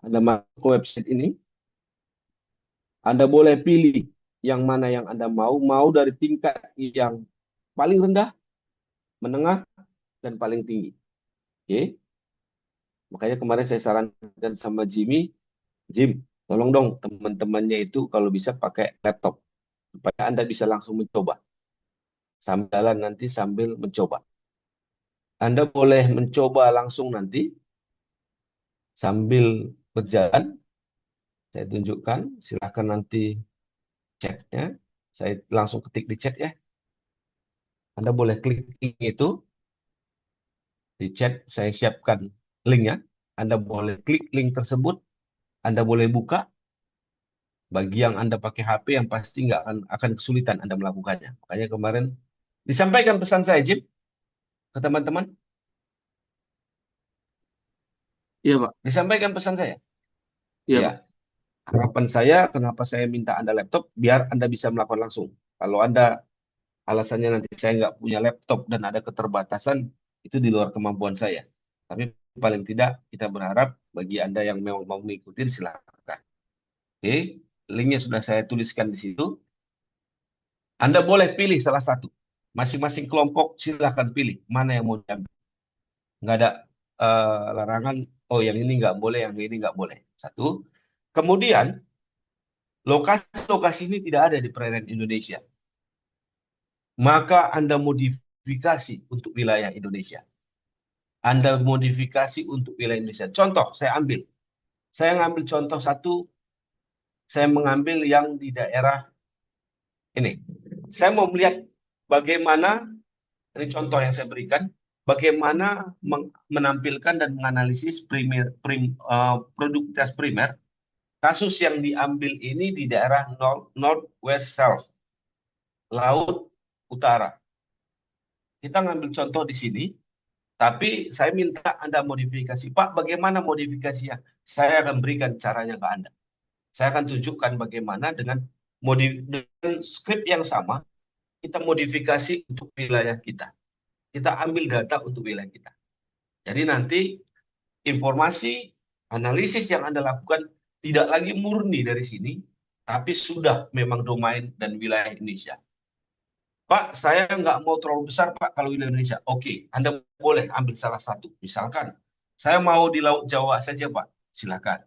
Anda masuk ke website ini, Anda boleh pilih yang mana yang Anda mau dari tingkat yang paling rendah, menengah, dan paling tinggi. Oke, makanya kemarin saya sarankan sama Jim, tolong dong teman-temannya itu kalau bisa pakai laptop supaya Anda bisa langsung mencoba sambil jalan nanti sambil mencoba. Anda boleh mencoba langsung nanti sambil berjalan. Saya tunjukkan, silakan nanti chatnya. Saya langsung ketik di chat ya. Anda boleh klik link itu di chat. Saya siapkan linknya. Anda boleh klik link tersebut. Anda boleh buka. Bagi yang Anda pakai HP yang pasti nggak akan kesulitan Anda melakukannya. Makanya kemarin disampaikan pesan saya, Jim, ke teman-teman. Iya, Pak. Disampaikan pesan saya. Iya, Ya, Pak. harapan saya, kenapa saya minta Anda laptop, biar Anda bisa melakukan langsung. Kalau Anda alasannya nanti saya nggak punya laptop dan ada keterbatasan, itu di luar kemampuan saya. Tapi paling tidak kita berharap bagi Anda yang memang mau mengikuti, silakan. Oke, linknya sudah saya tuliskan di situ. Anda boleh pilih salah satu. Masing-masing kelompok silahkan pilih mana yang mau diambil. Nggak ada larangan, oh yang ini nggak boleh, yang ini nggak boleh. Satu. Kemudian, lokasi-lokasi ini tidak ada di perairan Indonesia. Maka Anda modifikasi untuk wilayah Indonesia. Anda modifikasi untuk wilayah Indonesia. Contoh, saya ambil. Saya ngambil contoh satu, saya mengambil yang di daerah ini. Saya mau melihat bagaimana, ini contoh yang saya berikan, bagaimana menampilkan dan menganalisis produktivitas primer. Kasus yang diambil ini di daerah Northwest South, Laut Utara. Kita ngambil contoh di sini, tapi saya minta Anda modifikasi. Pak, bagaimana modifikasinya? Saya akan berikan caranya ke Anda. Saya akan tunjukkan bagaimana dengan skrip yang sama, kita modifikasi untuk wilayah kita. Kita ambil data untuk wilayah kita. Jadi nanti informasi, analisis yang Anda lakukan tidak lagi murni dari sini, tapi sudah memang domain dan wilayah Indonesia. Pak, saya nggak mau terlalu besar, Pak, kalau wilayah Indonesia. Oke, Anda boleh ambil salah satu. Misalkan, saya mau di Laut Jawa saja, Pak. Silakan.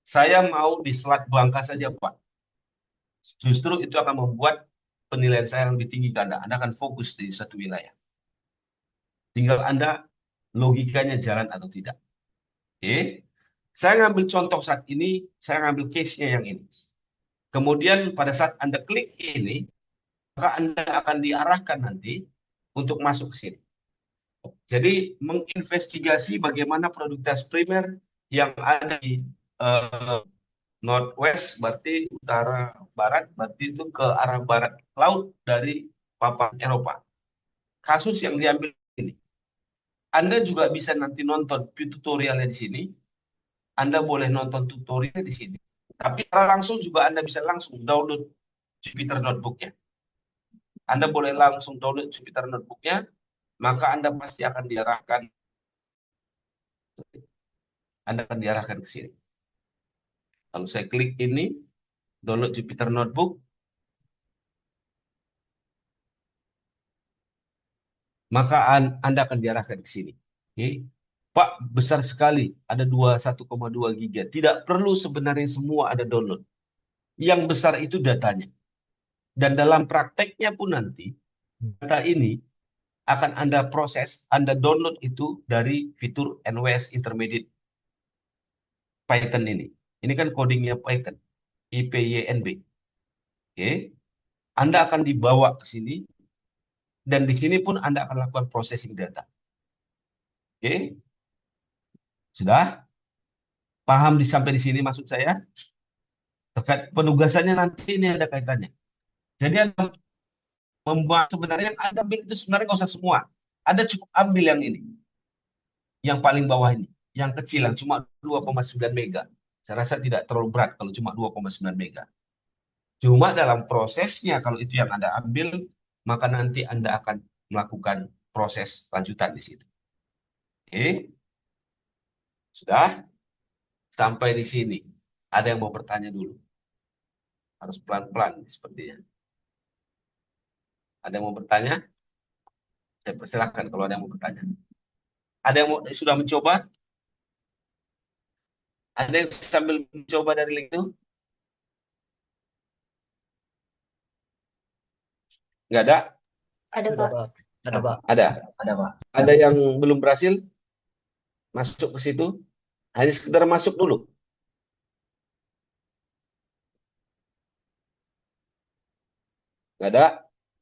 Saya mau di Selat Bangka saja, Pak. Justru itu akan membuat penilaian saya lebih tinggi ke Anda. Anda akan fokus di satu wilayah. Tinggal Anda logikanya jalan atau tidak. Oke. Saya ngambil contoh saat ini, saya ngambil case-nya yang ini. Kemudian pada saat Anda klik ini, maka Anda akan diarahkan nanti untuk masuk ke sini. Jadi menginvestigasi bagaimana produktivitas primer yang ada di eh, Northwest, berarti utara barat, berarti itu ke arah barat laut dari papan Eropa. Kasus yang diambil ini. Anda juga bisa nanti nonton tutorialnya di sini. Anda boleh nonton tutorial di sini. Tapi langsung juga Anda bisa langsung download Jupyter Notebook-nya. Anda boleh langsung download Jupyter Notebook-nya, maka Anda akan diarahkan ke sini. Kalau saya klik ini, download Jupyter Notebook, maka Anda akan diarahkan ke sini. Oke. Pak, besar sekali, ada 1,2 giga. Tidak perlu sebenarnya semua ada download. Yang besar itu datanya. Dan dalam prakteknya pun nanti, data ini akan Anda proses, Anda download itu dari fitur NWS Intermediate Python ini. Ini kan codingnya Python, IPYNB. Oke. Anda akan dibawa ke sini, dan di sini pun Anda akan lakukan processing data. Oke. Sudah? Paham sampai di sini maksud saya? Terkait penugasannya nanti ini ada kaitannya. Jadi Anda membuat sebenarnya yang Anda ambil itu sebenarnya nggak usah semua. Anda cukup ambil yang ini, yang paling bawah ini, yang kecil, yang cuma 2,9 mega. Saya rasa tidak terlalu berat kalau cuma 2,9 mega. Cuma dalam prosesnya kalau itu yang Anda ambil, maka nanti Anda akan melakukan proses lanjutan di situ. Oke, sudah? sampai di sini. Ada yang mau bertanya dulu? Harus pelan-pelan sepertinya. Ada yang mau bertanya? Saya persilahkan kalau ada yang mau bertanya. Ada yang sudah mencoba? Ada yang sambil mencoba dari link itu? Nggak ada? Ada, Sudah, Pak. Pak. Ada, Pak. Ada. Ada, Pak. Ada yang belum berhasil masuk ke situ? Hanya sekedar masuk dulu. Nggak ada?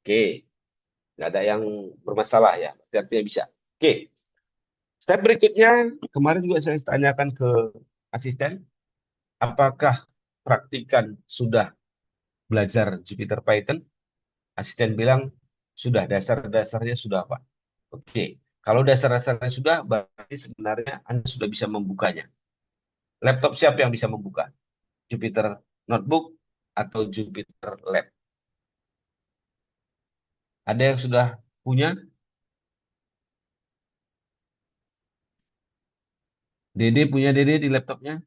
Oke. Nggak ada yang bermasalah ya. Artinya bisa. Oke. Step berikutnya, kemarin juga saya tanyakan ke asisten, apakah praktikan sudah belajar Jupyter Python? Asisten bilang, sudah, dasar-dasarnya sudah, Pak. Oke. Kalau dasar-dasarnya sudah, berarti sebenarnya Anda sudah bisa membukanya. Laptop siapa yang bisa membuka? Jupyter Notebook atau Jupyter Lab? Ada yang sudah punya? Dede punya Dede di laptopnya?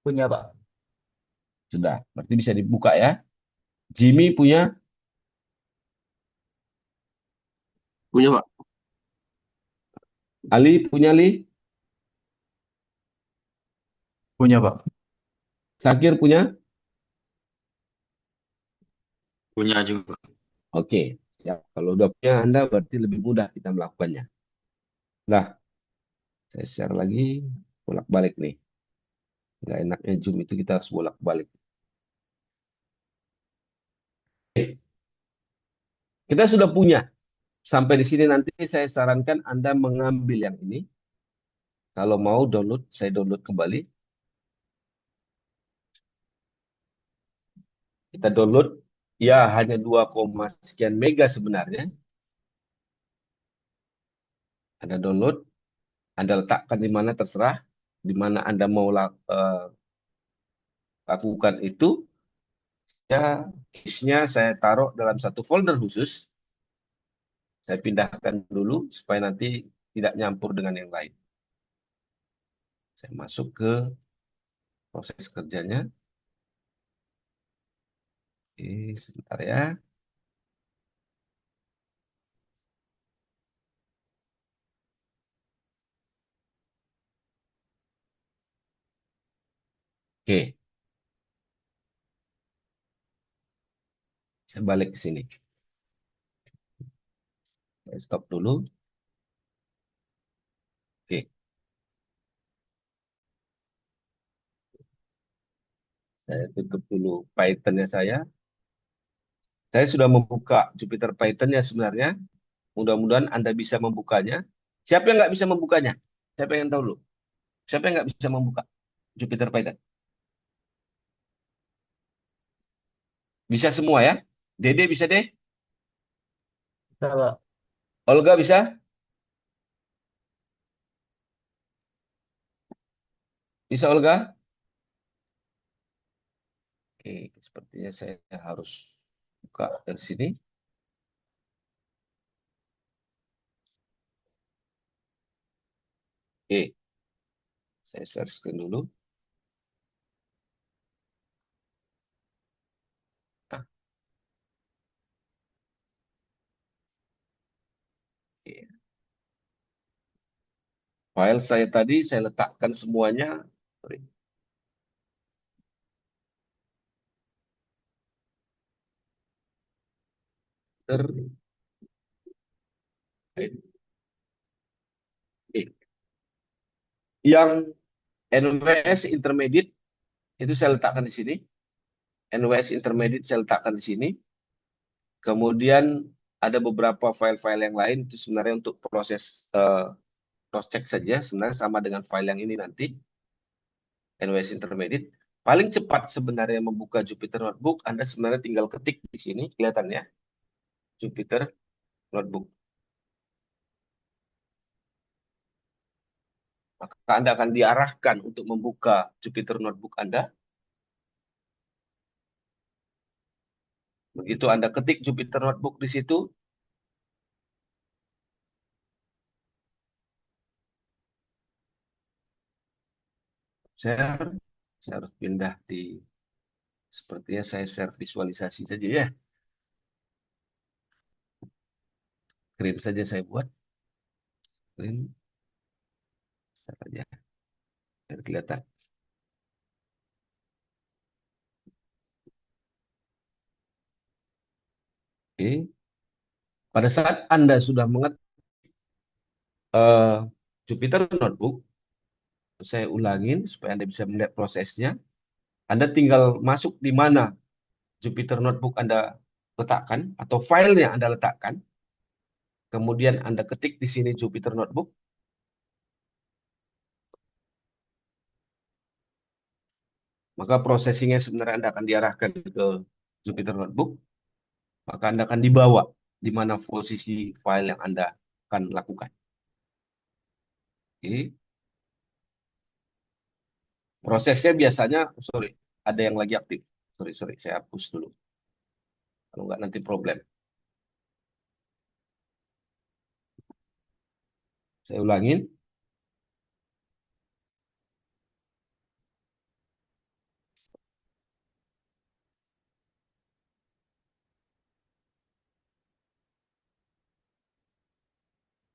Punya, Pak. Sudah, berarti bisa dibuka ya. Jimmy punya? Punya, Pak. Ali punya Ali? Punya, Pak. Sakir punya? Punya juga. Oke, ya. Kalau udah punya Anda berarti lebih mudah kita melakukannya. Nah, saya share lagi, bolak-balik nih. Nggak enaknya Zoom itu kita harus bolak-balik. Oke, kita sudah punya. Sampai di sini nanti saya sarankan Anda mengambil yang ini. Kalau mau download, saya download kembali. Kita download, ya hanya 2, sekian mega sebenarnya. Anda download, Anda letakkan di mana terserah, di mana Anda mau lakukan itu. Ya, case-nya saya taruh dalam satu folder khusus. Saya pindahkan dulu supaya nanti tidak nyampur dengan yang lain. Saya masuk ke proses kerjanya. Oke, sebentar ya. Oke, saya balik ke sini. Saya stop dulu. Oke, saya tutup dulu Python-nya saya. Saya sudah membuka Jupyter Python-nya sebenarnya. Mudah-mudahan Anda bisa membukanya. Siapa yang nggak bisa membukanya? Saya pengen tahu dulu. Siapa yang nggak bisa membuka Jupyter Python? Bisa semua ya? Dede bisa deh? Bisa, Pak. Olga bisa? Bisa Olga? Oke, sepertinya saya harus buka dari sini. Oke, saya share screen dulu. Nah, oke. File saya tadi saya letakkan semuanya. Sorry. Oke. Yang NWS Intermediate itu saya letakkan di sini. NWS Intermediate saya letakkan di sini. Kemudian ada beberapa file-file yang lain itu sebenarnya untuk proses cross check saja, sebenarnya sama dengan file yang ini nanti. NWS Intermediate. Paling cepat sebenarnya membuka Jupyter Notebook, Anda sebenarnya tinggal ketik di sini, kelihatannya Jupyter Notebook. Maka Anda akan diarahkan untuk membuka Jupyter Notebook Anda. Begitu Anda ketik Jupyter Notebook di situ, share. Saya harus pindah di, sepertinya saya share visualisasi saja ya. Screen saja saya buat. Screen saja. Biar kelihatan. Oke. Pada saat Anda sudah mengetik Jupyter Notebook, saya ulangin supaya Anda bisa melihat prosesnya. Anda tinggal masuk di mana Jupyter Notebook Anda letakkan atau filenya Anda letakkan. Kemudian Anda ketik di sini Jupyter Notebook. Maka processingnya sebenarnya Anda akan diarahkan ke Jupyter Notebook. Maka Anda akan dibawa di mana posisi file yang Anda akan lakukan. Oke. Prosesnya biasanya, sorry, ada yang lagi aktif. Sorry, saya hapus dulu. Kalau nggak nanti problem. Saya ulangin.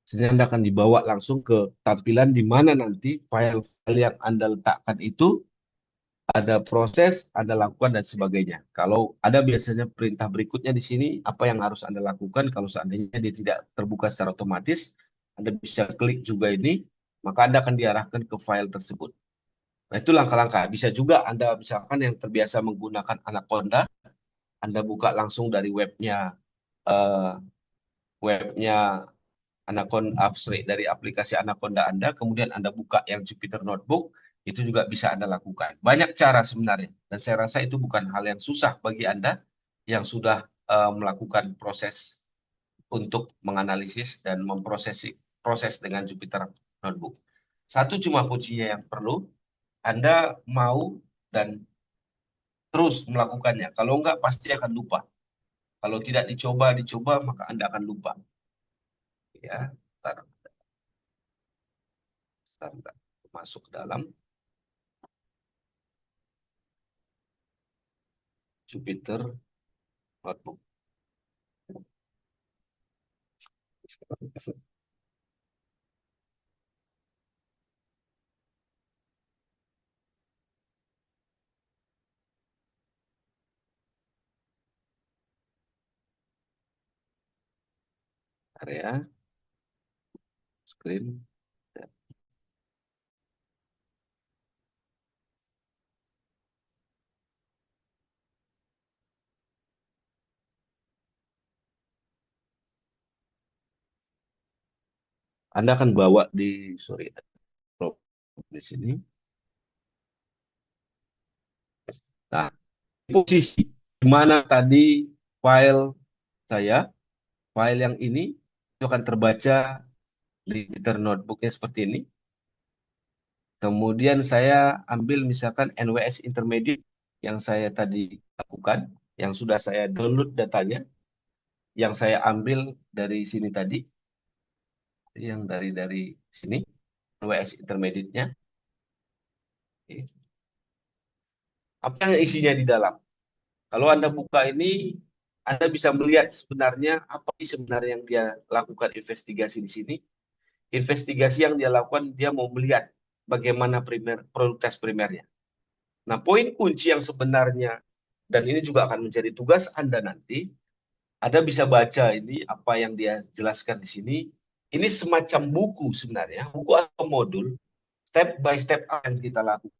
Sehingga Anda akan dibawa langsung ke tampilan di mana nanti file-file yang Anda letakkan itu ada proses, Anda lakukan, dan sebagainya. Kalau ada biasanya perintah berikutnya di sini, apa yang harus Anda lakukan kalau seandainya dia tidak terbuka secara otomatis, Anda bisa klik juga ini, maka Anda akan diarahkan ke file tersebut. Nah, itu langkah-langkah. Bisa juga Anda misalkan yang terbiasa menggunakan Anaconda, Anda buka langsung dari eh, webnya Anaconda, dari aplikasi Anaconda Anda, kemudian Anda buka yang Jupyter Notebook, itu juga bisa Anda lakukan. Banyak cara sebenarnya, dan saya rasa itu bukan hal yang susah bagi Anda yang sudah melakukan proses untuk menganalisis dan proses dengan Jupyter Notebook. Satu cuma kuncinya yang perlu, Anda mau dan terus melakukannya. Kalau enggak, pasti akan lupa. Kalau tidak dicoba, maka Anda akan lupa. Ya, bentar. Masuk ke dalam Jupyter Notebook. Area, screen, Anda akan bawa di, di sini. Nah, posisi di mana tadi file saya, file yang ini itu akan terbaca di Jupyter Notebooknya seperti ini. Kemudian saya ambil misalkan NWS Intermediate yang saya tadi lakukan, yang sudah saya download datanya, yang saya ambil dari sini tadi, yang dari sini, NWS Intermediate-nya. Oke. Apa yang isinya di dalam? Kalau Anda buka ini, Anda bisa melihat sebenarnya apa sih sebenarnya yang dia lakukan investigasi di sini. Investigasi yang dia lakukan, dia mau melihat bagaimana produk tes primernya. Nah, poin kunci yang sebenarnya, dan ini juga akan menjadi tugas Anda nanti, Anda bisa baca ini apa yang dia jelaskan di sini. Ini semacam buku sebenarnya, buku atau modul, step by step apa yang kita lakukan.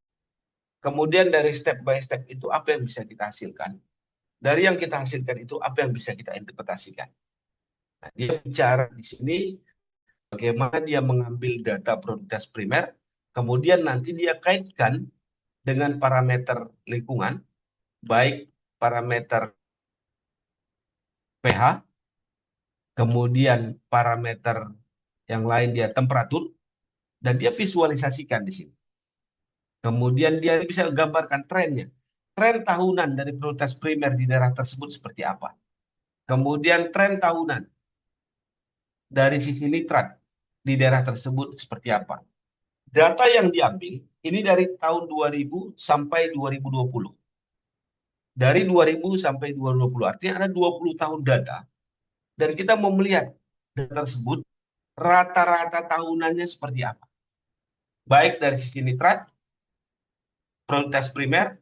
Kemudian dari step by step itu apa yang bisa kita hasilkan. Dari yang kita hasilkan itu apa yang bisa kita interpretasikan. Nah, dia bicara di sini bagaimana dia mengambil data produk primer, kemudian nanti dia kaitkan dengan parameter lingkungan, baik parameter pH, kemudian parameter yang lain dia temperatur, dan dia visualisasikan di sini. Kemudian dia bisa gambarkan trennya. Tren tahunan dari produk primer di daerah tersebut seperti apa. Kemudian tren tahunan dari sisi nitrat di daerah tersebut seperti apa. Data yang diambil ini dari tahun 2000 sampai 2020. Dari 2000 sampai 2020, artinya ada 20 tahun data. Dan kita mau melihat data tersebut rata-rata tahunannya seperti apa. Baik dari sisi nitrat, prioritas primer,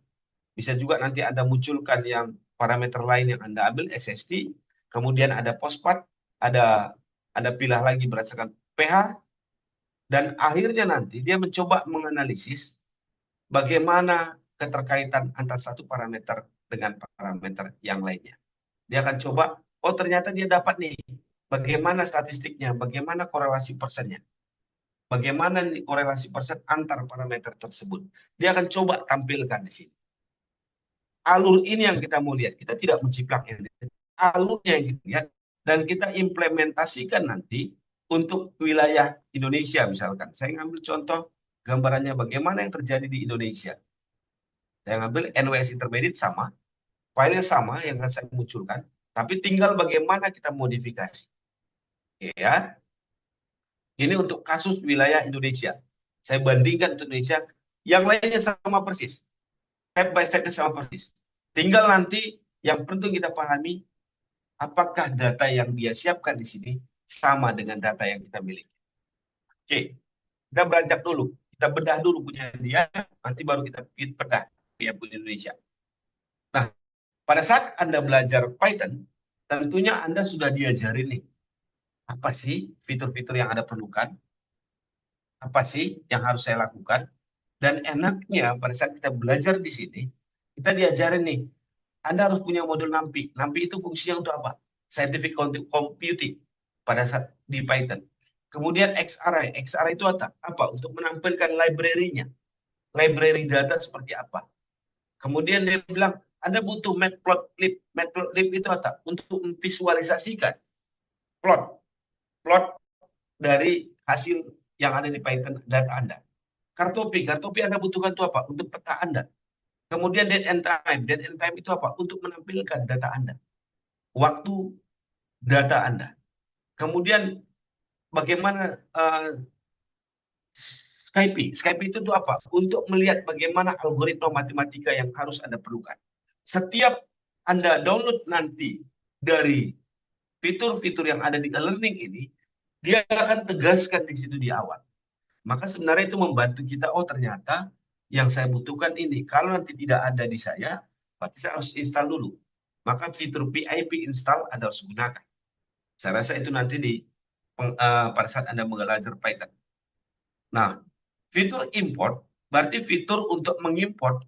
bisa juga nanti Anda munculkan yang parameter lain yang Anda ambil, SST, kemudian ada fosfat, ada pilah lagi berdasarkan pH, dan akhirnya nanti dia mencoba menganalisis bagaimana keterkaitan antara satu parameter dengan parameter yang lainnya. Dia akan coba, oh ternyata dia dapat nih, bagaimana statistiknya, bagaimana korelasi persennya, bagaimana korelasi persen antar parameter tersebut. Dia akan coba tampilkan di sini. Alur ini yang kita mau lihat, kita tidak menciplak yang alurnya yang kita lihat, dan kita implementasikan nanti untuk wilayah Indonesia misalkan. Saya ngambil contoh gambarannya bagaimana yang terjadi di Indonesia. Saya ngambil NWS Intermediate sama, filenya sama yang akan saya munculkan, tapi tinggal bagaimana kita modifikasi. Oke, ya. Ini untuk kasus wilayah Indonesia. Saya bandingkan untuk Indonesia, yang lainnya sama persis. Step by step-nya sama persis. Tinggal nanti yang penting kita pahami, apakah data yang dia siapkan di sini sama dengan data yang kita miliki. Oke, kita beranjak dulu. Kita bedah dulu punya dia, nanti baru kita bedah punya Indonesia. Nah, pada saat Anda belajar Python, tentunya Anda sudah diajarin nih, apa sih fitur-fitur yang Anda perlukan, apa sih yang harus saya lakukan, dan enaknya pada saat kita belajar di sini, kita diajarin nih, Anda harus punya modul NumPy. NumPy itu fungsinya untuk apa? Scientific Computing pada saat di Python. Kemudian XRI. XRI itu apa? Untuk menampilkan library-nya. Library data seperti apa. Kemudian dia bilang, Anda butuh matplotlib. Matplotlib itu apa? Untuk memvisualisasikan plot dari hasil yang ada di Python data Anda. Kartopi Anda butuhkan itu apa? Untuk peta Anda. Kemudian date and time. Date and time itu apa? Untuk menampilkan data Anda. Waktu data Anda. Kemudian bagaimana Skype itu apa? Untuk melihat bagaimana algoritma matematika yang harus Anda perlukan. Setiap Anda download nanti dari fitur-fitur yang ada di e-learning ini, dia akan tegaskan di situ di awal. Maka sebenarnya itu membantu kita, oh ternyata yang saya butuhkan ini. Kalau nanti tidak ada di saya, berarti saya harus install dulu. Maka fitur PIP install Anda harus gunakan. Saya rasa itu nanti pada saat Anda belajar Python. Nah, fitur import berarti fitur untuk mengimport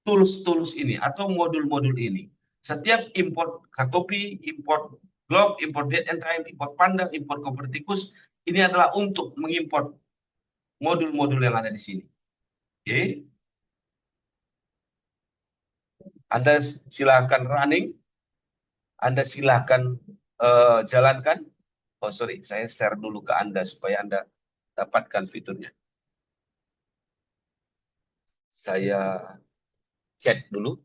tools-tools ini atau modul-modul ini. Setiap import Kartopi, import Glob, import date and time, import Panda, import Copernicus, ini adalah untuk mengimport modul-modul yang ada di sini. Oke. Anda silahkan running. Anda silahkan jalankan. Oh sorry, saya share dulu ke Anda supaya Anda dapatkan fiturnya. Saya cek dulu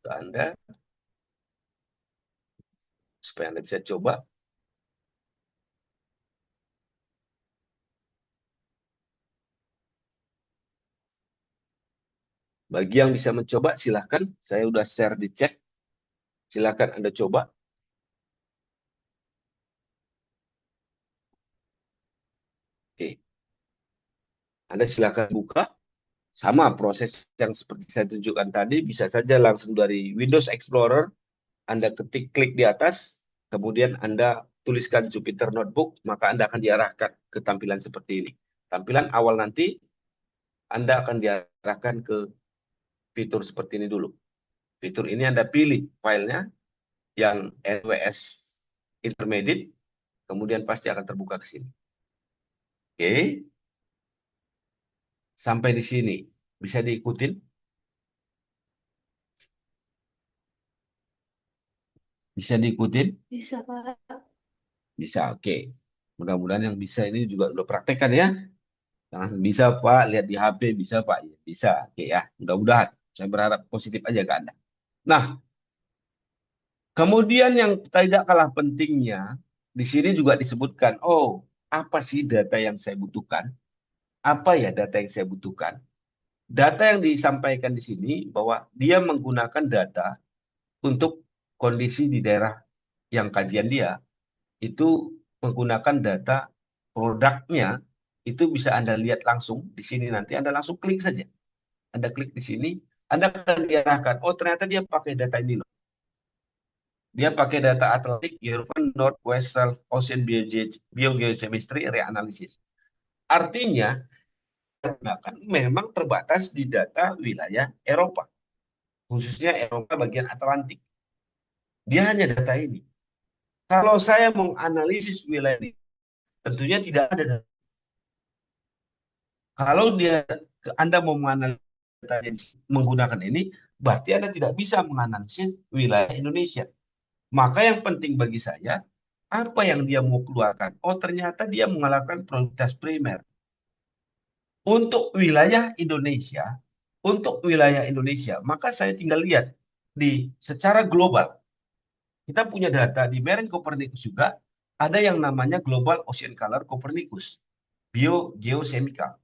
ke Anda supaya Anda bisa coba. Bagi yang bisa mencoba, silahkan. Saya udah share di chat. Silahkan Anda coba. Oke. Anda silahkan buka. Sama proses yang seperti saya tunjukkan tadi, bisa saja langsung dari Windows Explorer, Anda klik di atas, kemudian Anda tuliskan Jupyter Notebook, maka Anda akan diarahkan ke tampilan seperti ini. Tampilan awal nanti, Anda akan diarahkan ke fitur seperti ini dulu. Fitur ini Anda pilih filenya yang NWS Intermediate, kemudian pasti akan terbuka ke sini. Oke. Sampai di sini. Bisa diikutin? Bisa diikutin? Bisa, Pak. Bisa, oke. Mudah-mudahan yang bisa ini juga udah praktekkan ya. Jangan bisa Pak, lihat di HP, bisa Pak. Ya, bisa, oke ya. Mudah-mudahan. Saya berharap positif aja ke Anda. Nah, kemudian yang tidak kalah pentingnya, di sini juga disebutkan, oh, apa sih data yang saya butuhkan? Apa ya data yang saya butuhkan? Data yang disampaikan di sini bahwa dia menggunakan data untuk kondisi di daerah yang kajian dia, itu menggunakan data produknya, itu bisa Anda lihat langsung di sini, nanti Anda langsung klik saja. Anda klik di sini, Anda akan diarahkan, oh ternyata dia pakai data ini loh. Dia pakai data Atlantic, European, Northwest, South Ocean Biogeochemistry Reanalysis. Artinya, memang terbatas di data wilayah Eropa, khususnya Eropa bagian Atlantik. Dia hanya data ini. Kalau saya menganalisis wilayah ini, tentunya tidak ada data. Kalau Anda mau menganalisis data menggunakan ini, berarti Anda tidak bisa menganalisis wilayah Indonesia. Maka yang penting bagi saya, apa yang dia mau keluarkan? Oh, ternyata dia mengeluarkan prioritas primer. Untuk wilayah Indonesia, maka saya tinggal lihat secara global. Kita punya data di Marine Copernicus juga, ada yang namanya Global Ocean Color Copernicus, Biogeochemical.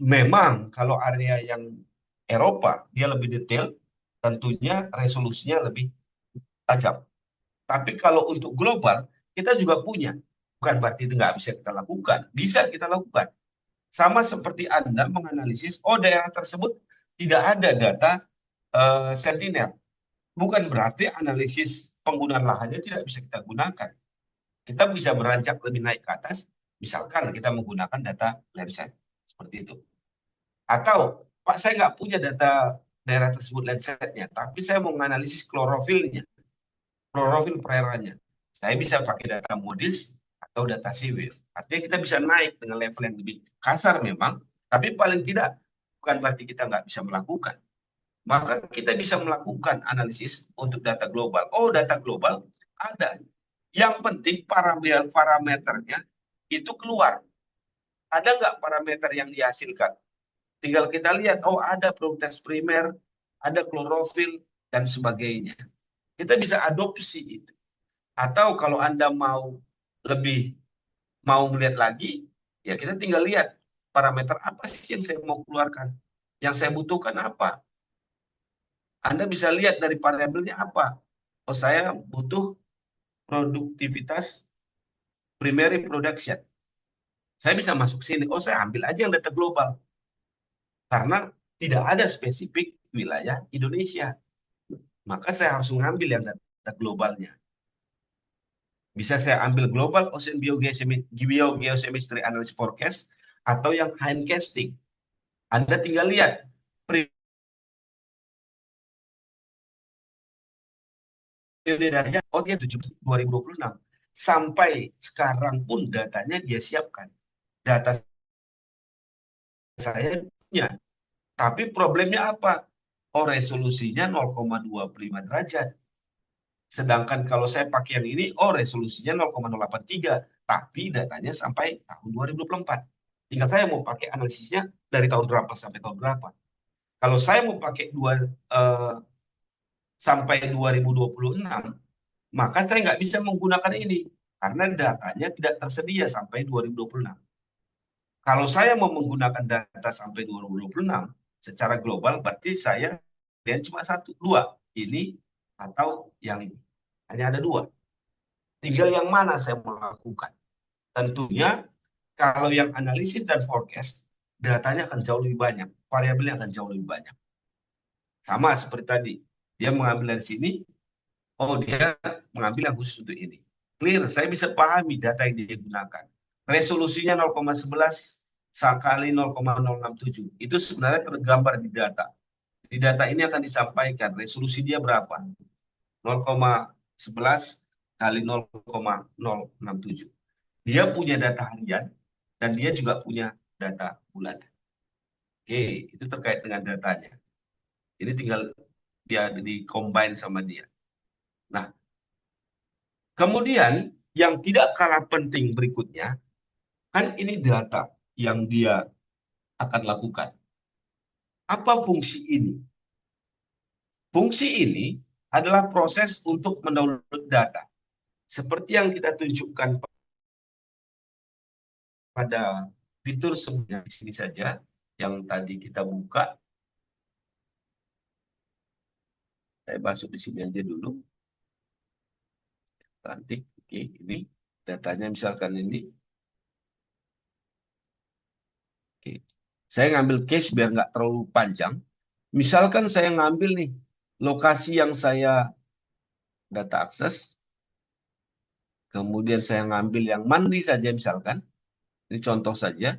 Memang kalau area yang Eropa, dia lebih detail, tentunya resolusinya lebih tajam. Tapi kalau untuk global, kita juga punya. Bukan berarti itu nggak bisa kita lakukan. Bisa kita lakukan. Sama seperti Anda menganalisis, oh daerah tersebut tidak ada data Sentinel. Bukan berarti analisis penggunaan lahannya tidak bisa kita gunakan. Kita bisa beranjak lebih naik ke atas, misalkan kita menggunakan data Landsat. Seperti itu. Atau, Pak saya nggak punya data daerah tersebut Landsat-nya, tapi saya mau menganalisis klorofilnya, klorofil perairannya. Saya bisa pakai data MODIS atau data SeaWave. Artinya kita bisa naik dengan level yang lebih kasar memang, tapi paling tidak bukan berarti kita nggak bisa melakukan. Maka kita bisa melakukan analisis untuk data global. Oh, data global ada. Yang penting parameternya itu keluar. Ada nggak parameter yang dihasilkan? Tinggal kita lihat, oh ada prioritas primer, ada klorofil, dan sebagainya. Kita bisa adopsi itu. Atau kalau Anda mau melihat lagi, ya kita tinggal lihat parameter apa sih yang saya mau keluarkan. Yang saya butuhkan apa? Anda bisa lihat dari variabelnya apa. Oh saya butuh produktivitas primary production. Saya bisa masuk sini. Oh saya ambil aja yang data global. Karena tidak ada spesifik wilayah Indonesia. Maka saya harus mengambil yang data globalnya. Bisa saya ambil Global Ocean Biogeochemistry Analysis Forecast atau yang hindcasting. Anda tinggal lihat periodenya, oh dia 2026. Sampai sekarang pun datanya dia siapkan. Data saya punya. Tapi problemnya apa? Oh resolusinya 0,25 derajat. Sedangkan kalau saya pakai yang ini, oh resolusinya 0,083. Tapi datanya sampai tahun 2024. Tinggal saya mau pakai analisisnya dari tahun berapa sampai tahun berapa. Kalau saya mau pakai sampai 2026, maka saya nggak bisa menggunakan ini. Karena datanya tidak tersedia sampai 2026. Kalau saya mau menggunakan data sampai 2026, secara global, berarti saya lihat cuma dua. Ini atau yang ini. Hanya ada dua. Tinggal yang mana saya mau lakukan. Tentunya kalau yang analisis dan forecast, datanya akan jauh lebih banyak. Variabelnya akan jauh lebih banyak. Sama seperti tadi. Dia mengambil dari sini, oh dia mengambil yang khusus untuk ini. Clear, saya bisa pahami data yang dia gunakan. Resolusinya 0,11 kali 0,067. Itu sebenarnya tergambar di data. Di data ini akan disampaikan resolusi dia berapa. 0,11 kali 0,067. Dia punya data harian dan dia juga punya data bulanan. Oke, itu terkait dengan datanya. Ini tinggal dia di-combine sama dia. Nah, kemudian yang tidak kalah penting berikutnya, kan ini data yang dia akan lakukan. Apa fungsi ini? Fungsi ini adalah proses untuk mendownload data. Seperti yang kita tunjukkan pada fitur sebenarnya di sini saja yang tadi kita buka. Saya masuk di sini aja dulu. Cantik. Oke, ini datanya misalkan ini. Oke. Saya ngambil case biar nggak terlalu panjang. Misalkan saya ngambil nih lokasi yang saya data akses. Kemudian saya ngambil yang monthly saja misalkan. Ini contoh saja.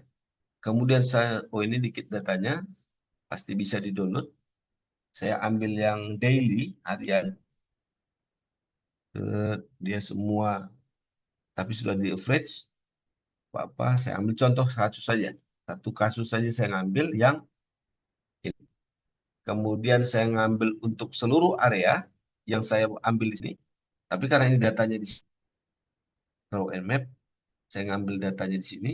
Kemudian saya, oh ini dikit datanya. Pasti bisa di-download. Saya ambil yang daily, harian. Dia semua, tapi sudah di-average. Apa, saya ambil contoh kasus saja. Satu kasus saja saya ngambil yang ini. Kemudian saya ngambil untuk seluruh area yang saya ambil di sini. Tapi karena ini datanya di sini, raw and map, saya ngambil datanya di sini.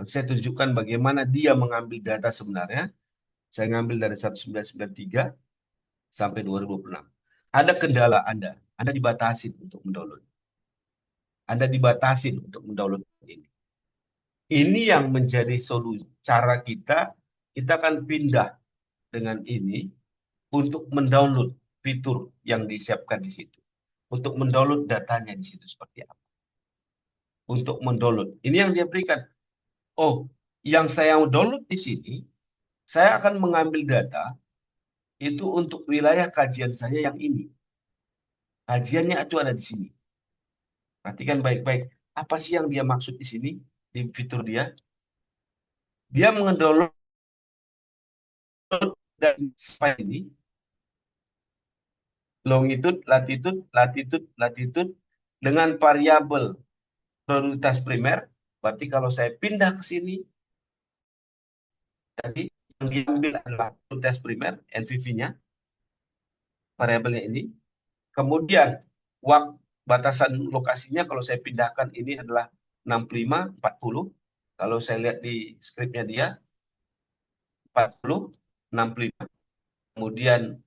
Saya tunjukkan bagaimana dia mengambil data sebenarnya. Saya ngambil dari 1993 sampai 2026. Ada kendala Anda dibatasin untuk mendownload. Anda dibatasin untuk mendownload ini. Ini yang menjadi solusi. Cara kita akan pindah dengan ini untuk mendownload fitur yang disiapkan di situ. Untuk mendownload datanya di situ seperti apa. Untuk mendownload. Ini yang dia berikan. Oh, yang saya download di sini, saya akan mengambil data itu untuk wilayah kajian saya yang ini. Kajiannya itu ada di sini. Perhatikan baik-baik. Apa sih yang dia maksud di sini, di fitur dia? Dia mendownload dan file ini, longitude, latitude, dengan variabel prioritas primer. Berarti kalau saya pindah ke sini, tadi yang diambil adalah prioritas primer, NVV-nya, variabelnya ini. Kemudian batasan lokasinya kalau saya pindahkan ini adalah 65, 40. Kalau saya lihat di skripnya dia, 40, 65. Kemudian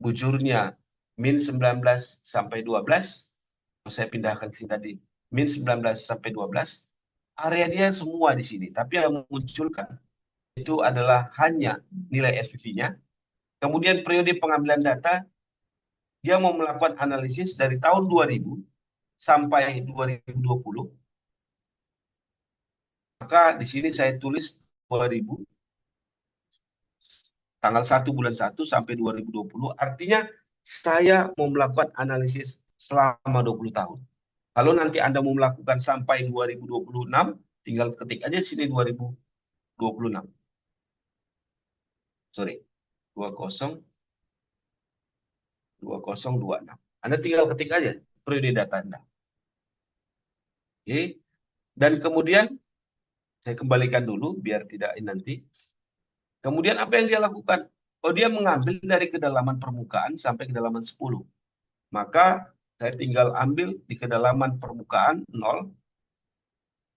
bujurnya min 19 sampai 12. Kalau saya pindahkan ke sini tadi, min 19 sampai 12. Area dia semua di sini. Tapi yang memunculkan itu adalah hanya nilai FVV-nya. Kemudian periode pengambilan data, dia mau melakukan analisis dari tahun 2000 sampai 2020. Maka di sini saya tulis 2000, tanggal 1 bulan 1 sampai 2020. Artinya saya mau melakukan analisis selama 20 tahun. Kalau nanti Anda mau melakukan sampai 2026, tinggal ketik aja di sini 2026. Sorry, 2026. Anda tinggal ketik aja periode data Anda. Oke. Dan kemudian saya kembalikan dulu biar tidak nanti. Kemudian apa yang dia lakukan? Oh, dia mengambil dari kedalaman permukaan sampai kedalaman 10. Maka saya tinggal ambil di kedalaman permukaan 0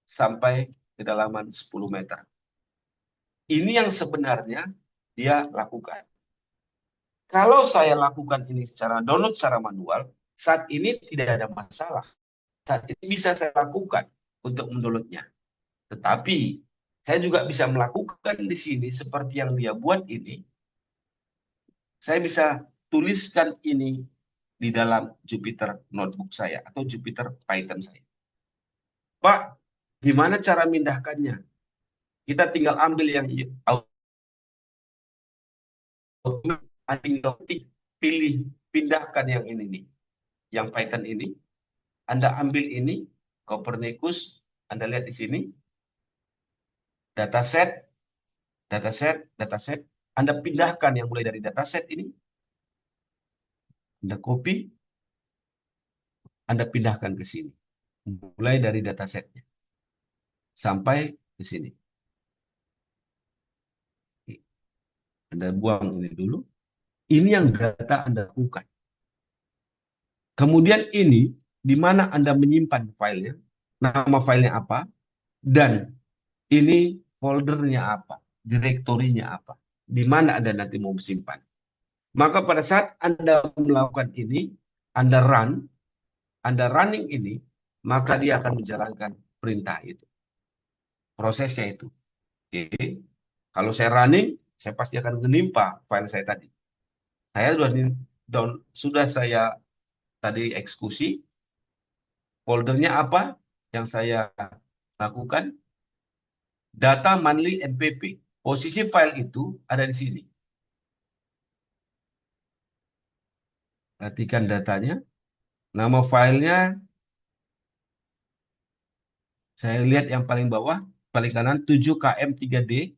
sampai kedalaman 10 meter. Ini yang sebenarnya dia lakukan. Kalau saya lakukan ini secara download secara manual, saat ini tidak ada masalah. Saat ini bisa saya lakukan untuk mendownloadnya. Tetapi saya juga bisa melakukan di sini seperti yang dia buat ini. Saya bisa tuliskan ini di dalam Jupyter Notebook saya atau Jupyter Python saya. Pak, gimana cara mindahkannya? Kita tinggal ambil yang pilih, pindahkan yang ini nih. Yang Python ini. Anda ambil ini, Copernicus, Anda lihat di sini. Dataset. Anda pindahkan yang mulai dari dataset ini. Anda copy. Anda pindahkan ke sini. Mulai dari datasetnya. Sampai ke sini. Anda buang ini dulu. Ini yang data Anda lakukan. Kemudian ini, di mana Anda menyimpan filenya, nama filenya apa, dan ini foldernya apa, direktorinya apa, di mana Anda nanti mau simpan. Maka pada saat Anda melakukan ini, Anda running ini, maka dia akan menjalankan perintah itu. prosesnya itu. Oke. Kalau saya running, saya pasti akan menimpa file saya tadi. Saya sudah saya tadi eksekusi, foldernya apa yang saya lakukan? Data monthly NPP. Posisi file itu ada di sini. Perhatikan datanya. Nama filenya, saya lihat yang paling bawah, paling kanan 7KM3D.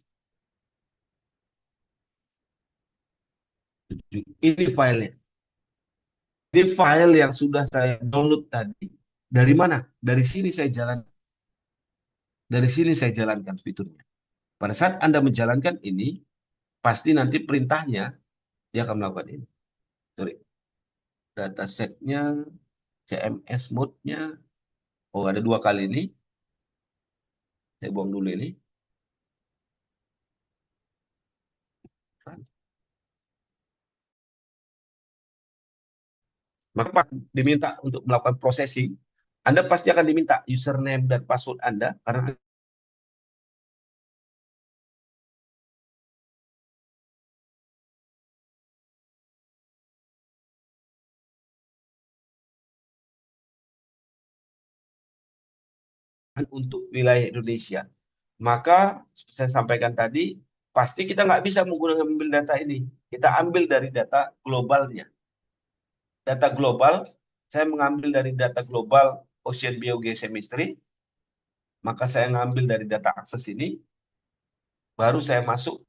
Ini filenya. Ini file yang sudah saya download tadi. Dari mana? Dari sini saya jalan. Dari sini saya jalankan fiturnya. Pada saat Anda menjalankan ini, pasti nanti perintahnya dia akan melakukan ini. Sorry. Datasetnya, CMS mode-nya. Oh, ada 2 kali ini. Saya buang dulu ini. Maka diminta untuk melakukan processing, Anda pasti akan diminta username dan password Anda, karena untuk wilayah Indonesia. Maka saya sampaikan tadi, pasti kita nggak bisa menggunakan ambil data ini. Kita ambil dari data globalnya. Data global, saya mengambil dari data global Ocean Biogeochemistry, maka saya ngambil dari data akses ini, baru saya masuk,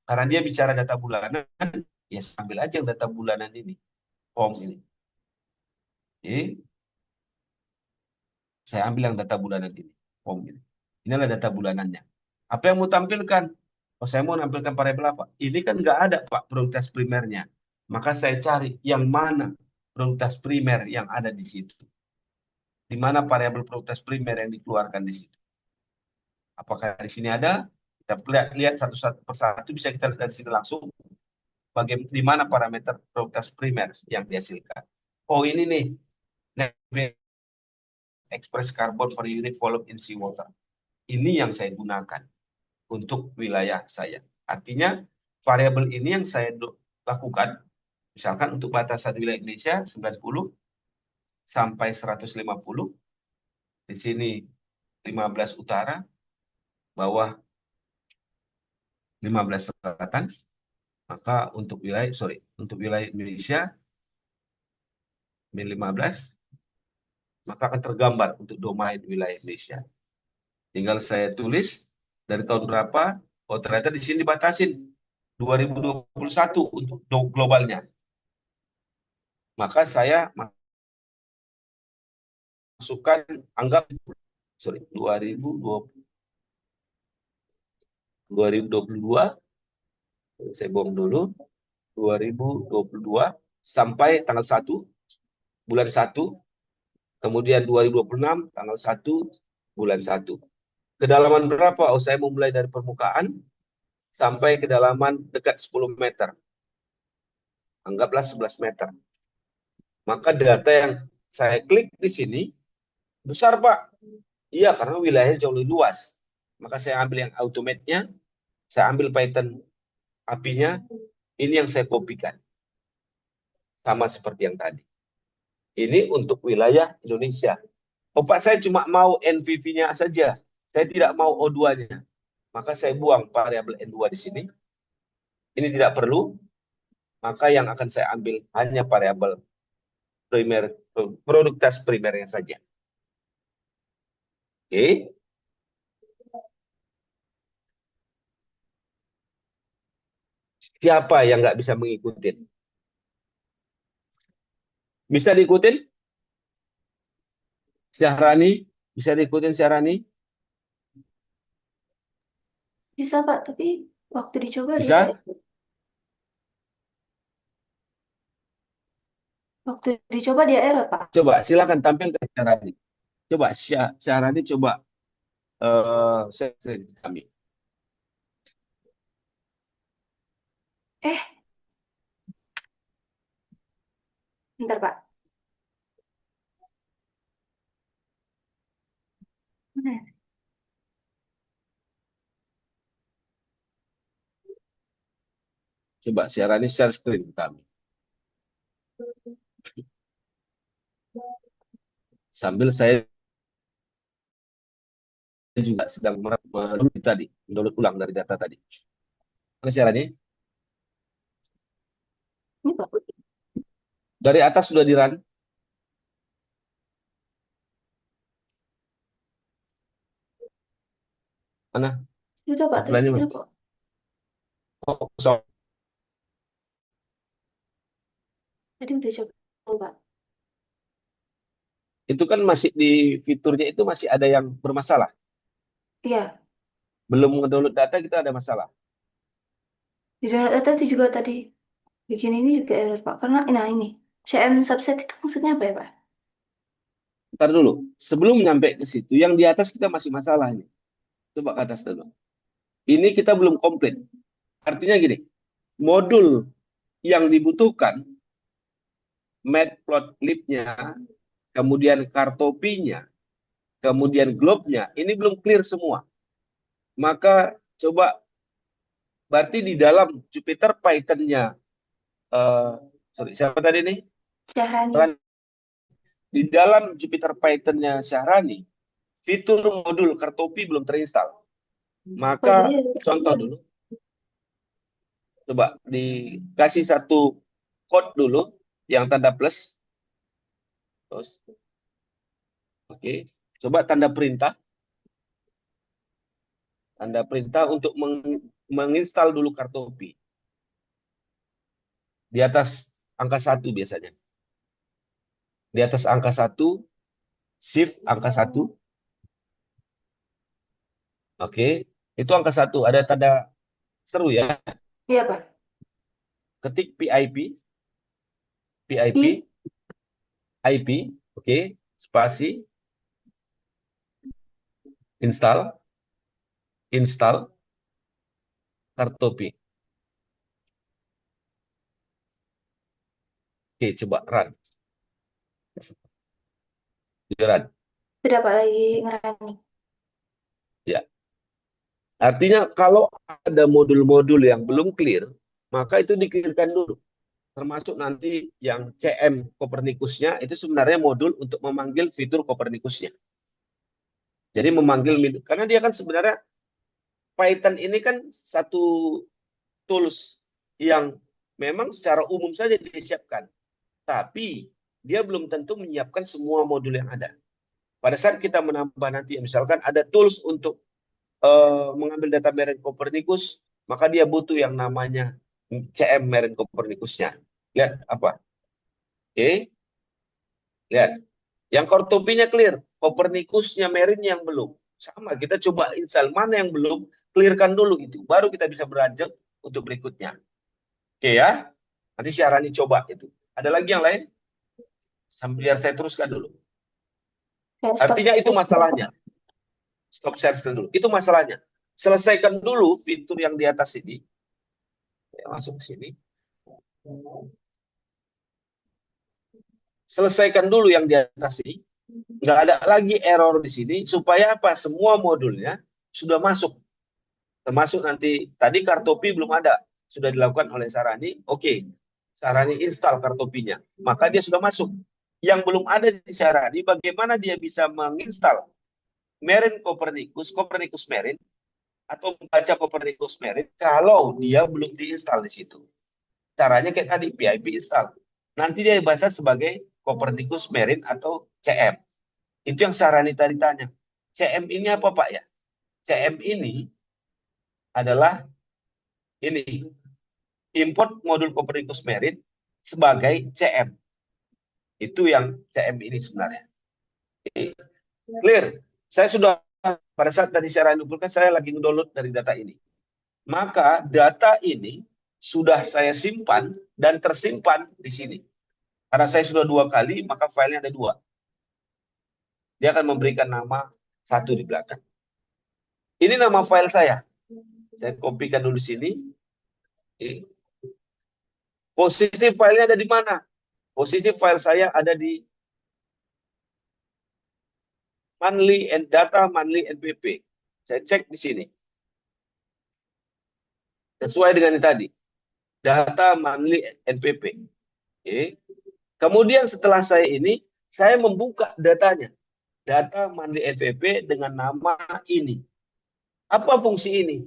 karena dia bicara data bulanan, ya saya ambil aja yang data bulanan ini, form ini. Jadi, saya ambil yang data bulanan ini, form ini. Inilah data bulanannya. Apa yang mau tampilkan? Oh, saya mau nampilkan variabel apa? Ini kan nggak ada, Pak, prioritas primernya. Maka saya cari yang mana prioritas primer yang ada di situ. Di mana variabel prioritas primer yang dikeluarkan di situ. Apakah di sini ada? Kita lihat satu persatu, bisa kita lihat dari sini langsung. Bagaimana, di mana parameter prioritas primer yang dihasilkan. Oh, ini nih. Express carbon per unit volume in seawater. Ini yang saya gunakan untuk wilayah saya. Artinya variabel ini yang saya lakukan, misalkan untuk batasan wilayah Indonesia 90 sampai 150, di sini 15 utara, bawah 15 selatan, maka untuk wilayah Indonesia min 15, maka akan tergambar untuk domain wilayah Indonesia. Tinggal saya tulis dari tahun berapa, oh ternyata di sini dibatasin 2021 untuk globalnya. Maka saya masukkan, anggap 2022, saya buang dulu, 2022 sampai tanggal 1 bulan 1, kemudian 2026 tanggal 1 bulan 1. Kedalaman berapa? Oh, saya memulai dari permukaan sampai kedalaman dekat 10 meter. Anggaplah 11 meter. Maka data yang saya klik di sini besar, Pak. Iya, karena wilayahnya jauh lebih luas. Maka saya ambil yang automate-nya, saya ambil Python API-nya, ini yang saya kopikan. Sama seperti yang tadi. Ini untuk wilayah Indonesia. Oh, Pak, saya cuma mau NPV-nya saja. Saya tidak mau O2-nya. Maka saya buang variabel N2 di sini. Ini tidak perlu. Maka yang akan saya ambil hanya variabel primer, produktivitas primernya saja. Oke. Siapa yang nggak bisa mengikuti? Bisa diikutin? Syahrani? Bisa diikutin Syahrani? Bisa Pak, tapi waktu dicoba dia Bisa? tidak. Waktu dicoba dia error Pak. Coba silakan tampilkan Syahrani. Coba Syahrani coba share kami. Eh, bentar Pak. Mana ya? Coba Syarani share screen ke kami. Sambil saya juga sedang mendownload tadi, mendownload ulang dari data tadi. Mana Syarani? Ini Pak. Dari atas sudah di run. Mana? Sudah Pak, tadi Offline-nya sudah mana? Pak. Oh, kosong. Tadi udah coba, Pak. Itu kan masih di fiturnya itu masih ada yang bermasalah. Iya, Belum ngedownload data kita ada masalah. di download data itu juga tadi bikin ini juga error Pak. Karena, nah ini, CM subset itu maksudnya apa ya Pak? Ntar dulu. Sebelum nyampe ke situ, yang di atas kita masih masalah ini. Coba ke atas dulu. Ini kita belum komplit. Artinya gini, modul yang dibutuhkan, matplotlib-nya, kemudian kartopinya, kemudian globe-nya, ini belum clear semua. Maka coba, berarti di dalam Jupyter Python-nya, sorry, siapa tadi nih? Syahrani. Di dalam Jupyter Python-nya Syahrani, fitur modul kartopi belum terinstall. Oh, Maka jadi contoh dulu. Coba dikasih satu code dulu yang tanda plus. Terus, oke. Coba tanda perintah. Tanda perintah untuk menginstal dulu kartopi. Di atas angka 1 biasanya. Di atas angka 1, shift angka 1. Oke. Itu angka 1. Ada tanda seru ya. Iya Pak. Ketik PIP. PIP. Di IP. Oke. Spasi. Install. Install. Kartopi. Oke, coba run. Run. sudah Pak lagi ngerani. Ya. Artinya kalau ada modul-modul yang belum clear, maka itu di-clearkan dulu. Termasuk nanti yang CM Copernicus-nya itu sebenarnya modul untuk memanggil fitur Copernicus-nya. Jadi memanggil, karena dia kan sebenarnya Python ini kan satu tools yang memang secara umum saja disiapkan. Tapi dia belum tentu menyiapkan semua modul yang ada. Pada saat kita menambah nanti, misalkan ada tools untuk mengambil data Meren Copernicus, maka dia butuh yang namanya CM Meren Copernicus-nya. Lihat apa? Oke, lihat. Yang kartopinya clear, Copernicus-nya Meren yang belum. Sama, kita coba install mana yang belum, clearkan dulu itu. Baru kita bisa beranjak untuk berikutnya. Oke ya, nanti Syarani coba itu. Ada lagi yang lain? Sambil biar saya teruskan dulu. Kayak stop Artinya itu share. masalahnya. Stop share screen dulu. Itu masalahnya. Selesaikan dulu fitur yang di atas ini. Ya, masuk ke sini. Selesaikan dulu yang di atas ini. Nggak ada lagi error di sini. Supaya apa? Semua modulnya sudah masuk. Termasuk nanti, tadi kartopi belum ada. Sudah dilakukan oleh Syarani. Oke. Syarani install kartopinya. Maka dia sudah masuk. Yang belum ada di Syarani, bagaimana dia bisa menginstal Meren Copernicus, Copernicus Meren, atau membaca Copernicus Meren kalau dia belum diinstal di situ. Caranya kayak tadi, PIP install. Nanti dia bahasa sebagai Copernicus Meren atau CM. Itu yang Syarani tadi tanya. CM ini apa Pak ya? CM ini adalah ini, import modul Copernicus Meren sebagai CM. Itu yang CM ini sebenarnya. Clear? Saya sudah, pada saat tadi Syarani kumpulkan, saya lagi ngedownload dari data ini. Maka data ini sudah saya simpan dan tersimpan di sini. Karena saya sudah 2 kali, maka filenya ada 2. Dia akan memberikan nama 1 di belakang. Ini nama file saya. Saya kopikan dulu sini. Posisi filenya ada di mana? Posisi file saya ada di monthly and data, monthly NPP. Saya cek di sini. Sesuai dengan yang tadi. data monthly NPP. Oke. Kemudian setelah saya membuka datanya. Data monthly NPP dengan nama ini. Apa fungsi ini?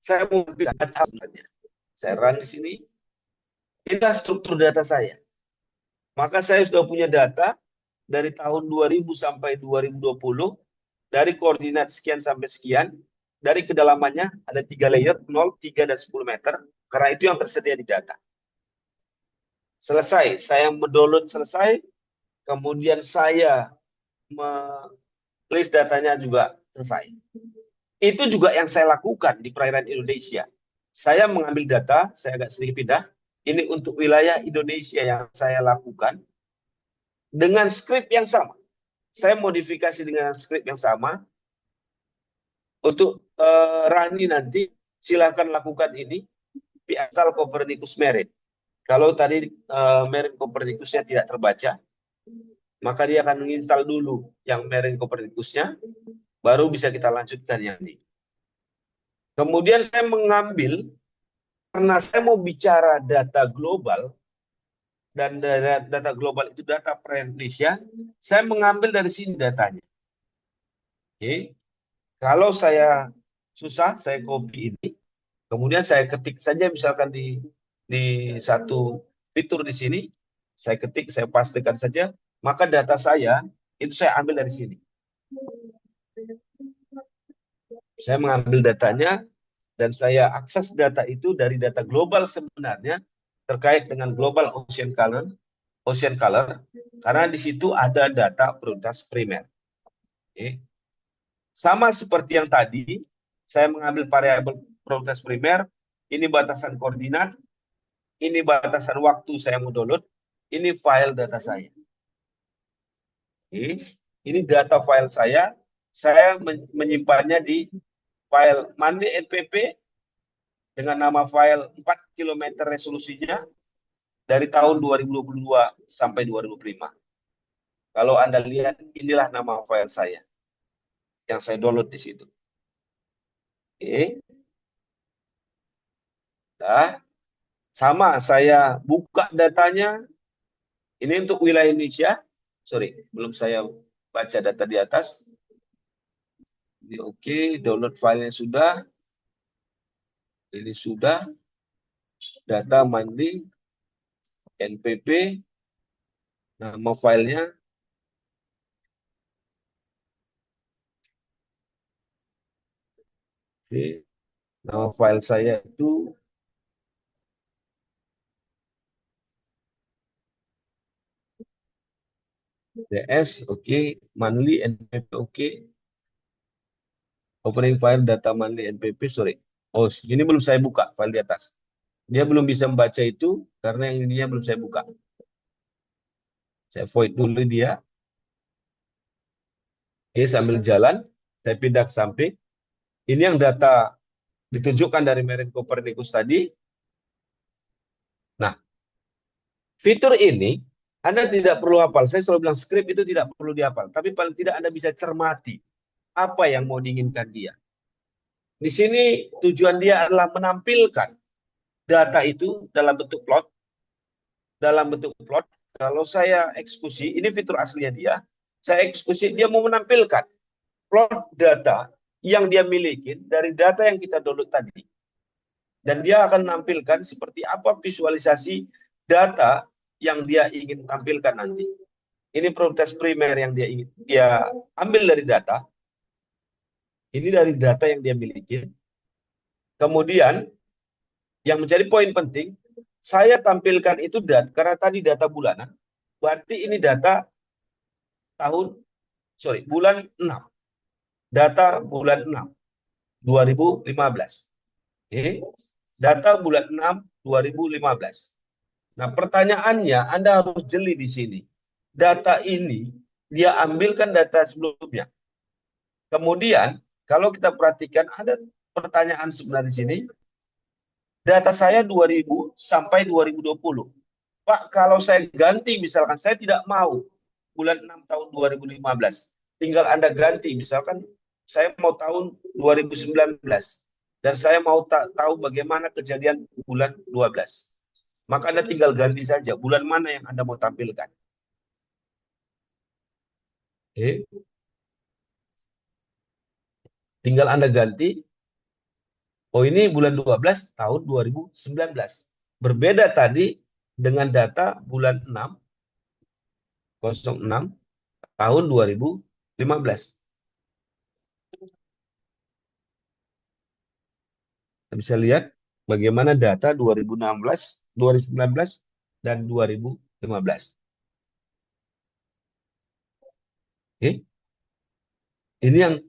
Saya mau buka data sebenarnya. Saya run di sini. Inilah struktur data saya. Maka saya sudah punya data dari tahun 2000 sampai 2020, dari koordinat sekian sampai sekian, dari kedalamannya ada 3 layer, 0, 3, dan 10 meter, karena itu yang tersedia di data. Selesai, saya mendownload selesai, kemudian saya list datanya juga selesai. Itu juga yang saya lakukan di perairan Indonesia. Saya mengambil data, saya agak sedikit pindah, ini untuk wilayah Indonesia yang saya lakukan, dengan skrip yang sama. Saya modifikasi dengan skrip yang sama. Untuk Rani nanti silahkan lakukan ini di asal Copernicus Marine. Kalau tadi Marine Copernicusnya tidak terbaca, maka dia akan menginstal dulu yang Marine Copernicusnya, baru bisa kita lanjutkan yang ini. Kemudian saya mengambil, karena saya mau bicara data global, dan data global itu data Indonesia, saya mengambil dari sini datanya. Oke. Kalau saya susah, saya copy ini, kemudian saya ketik saja misalkan di satu fitur di sini, saya ketik, saya pastikan saja, maka data saya itu saya ambil dari sini. Saya mengambil datanya dan saya akses data itu dari data global sebenarnya terkait dengan global ocean color, karena di situ ada data prioritas primer. Oke. Sama seperti yang tadi, saya mengambil variabel prioritas primer, ini batasan koordinat, ini batasan waktu saya mau download, ini file data saya. Oke. Ini data file saya menyimpannya di file monthly NPP dengan nama file 4 km resolusinya dari tahun 2022 sampai 2005. Kalau Anda lihat, inilah nama file saya yang saya download di situ. Oke. Nah, sama saya buka datanya. Ini untuk wilayah Indonesia. Sorry, belum saya baca data di atas. Ini oke, download filenya sudah. Ini sudah. Data monthly NPP. Nama filenya. Oke. Nama file saya itu DS, oke. Monthly NPP, oke. Opening file data monthly NPP, sorry. Oh, ini belum saya buka file di atas. Dia belum bisa membaca itu karena yang ininya belum saya buka. Saya void dulu dia. Oke, sambil jalan, saya pindah ke samping. Ini yang data ditunjukkan dari Marine Copernicus tadi. Nah, fitur ini Anda tidak perlu hafal. Saya selalu bilang skrip itu tidak perlu dihafal. Tapi paling tidak Anda bisa cermati apa yang mau diinginkan dia. Di sini tujuan dia adalah menampilkan data itu dalam bentuk plot. Dalam bentuk plot, kalau saya eksekusi, ini fitur aslinya dia. Saya eksekusi, dia mau menampilkan plot data yang dia miliki dari data yang kita download tadi. Dan dia akan menampilkan seperti apa visualisasi data yang dia ingin tampilkan nanti. Ini prioritas primer yang dia ambil dari data. Ini dari data yang dia miliki. Kemudian, yang menjadi poin penting, saya tampilkan itu data, karena tadi data bulanan, berarti ini data bulan 6. Data bulan 6, 2015. Oke. Data bulan 6, 2015. Nah, pertanyaannya, Anda harus jeli di sini. Data ini, dia ambilkan data sebelumnya. Kemudian, kalau kita perhatikan, ada pertanyaan sebenarnya di sini. Data saya 2000 sampai 2020. Pak, kalau saya ganti, misalkan saya tidak mau bulan 6 tahun 2015. Tinggal Anda ganti, misalkan saya mau tahun 2019. Dan saya mau tahu bagaimana kejadian bulan 12. Maka Anda tinggal ganti saja bulan mana yang Anda mau tampilkan. Oke. Tinggal Anda ganti. Oh, ini bulan 12 tahun 2019. Berbeda tadi dengan data bulan 06 tahun 2015. Kita bisa lihat bagaimana data 2016, 2019, dan 2015. Oke. Ini yang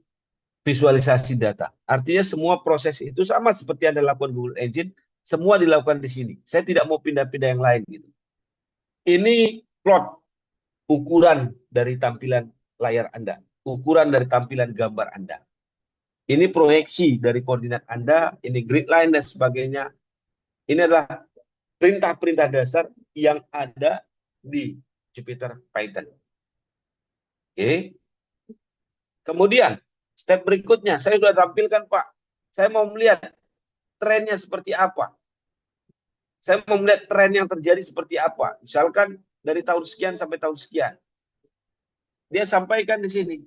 visualisasi data. Artinya semua proses itu sama seperti yang dilakukan Google Engine, semua dilakukan di sini. Saya tidak mau pindah-pindah yang lain gitu. Ini plot ukuran dari tampilan layar Anda, ukuran dari tampilan gambar Anda. Ini proyeksi dari koordinat Anda, ini grid line dan sebagainya. Ini adalah perintah-perintah dasar yang ada di Jupyter Python. Oke. Kemudian, step berikutnya, saya sudah tampilkan, Pak. Saya mau melihat trennya seperti apa. Saya mau melihat tren yang terjadi seperti apa. Misalkan dari tahun sekian sampai tahun sekian. Dia sampaikan di sini.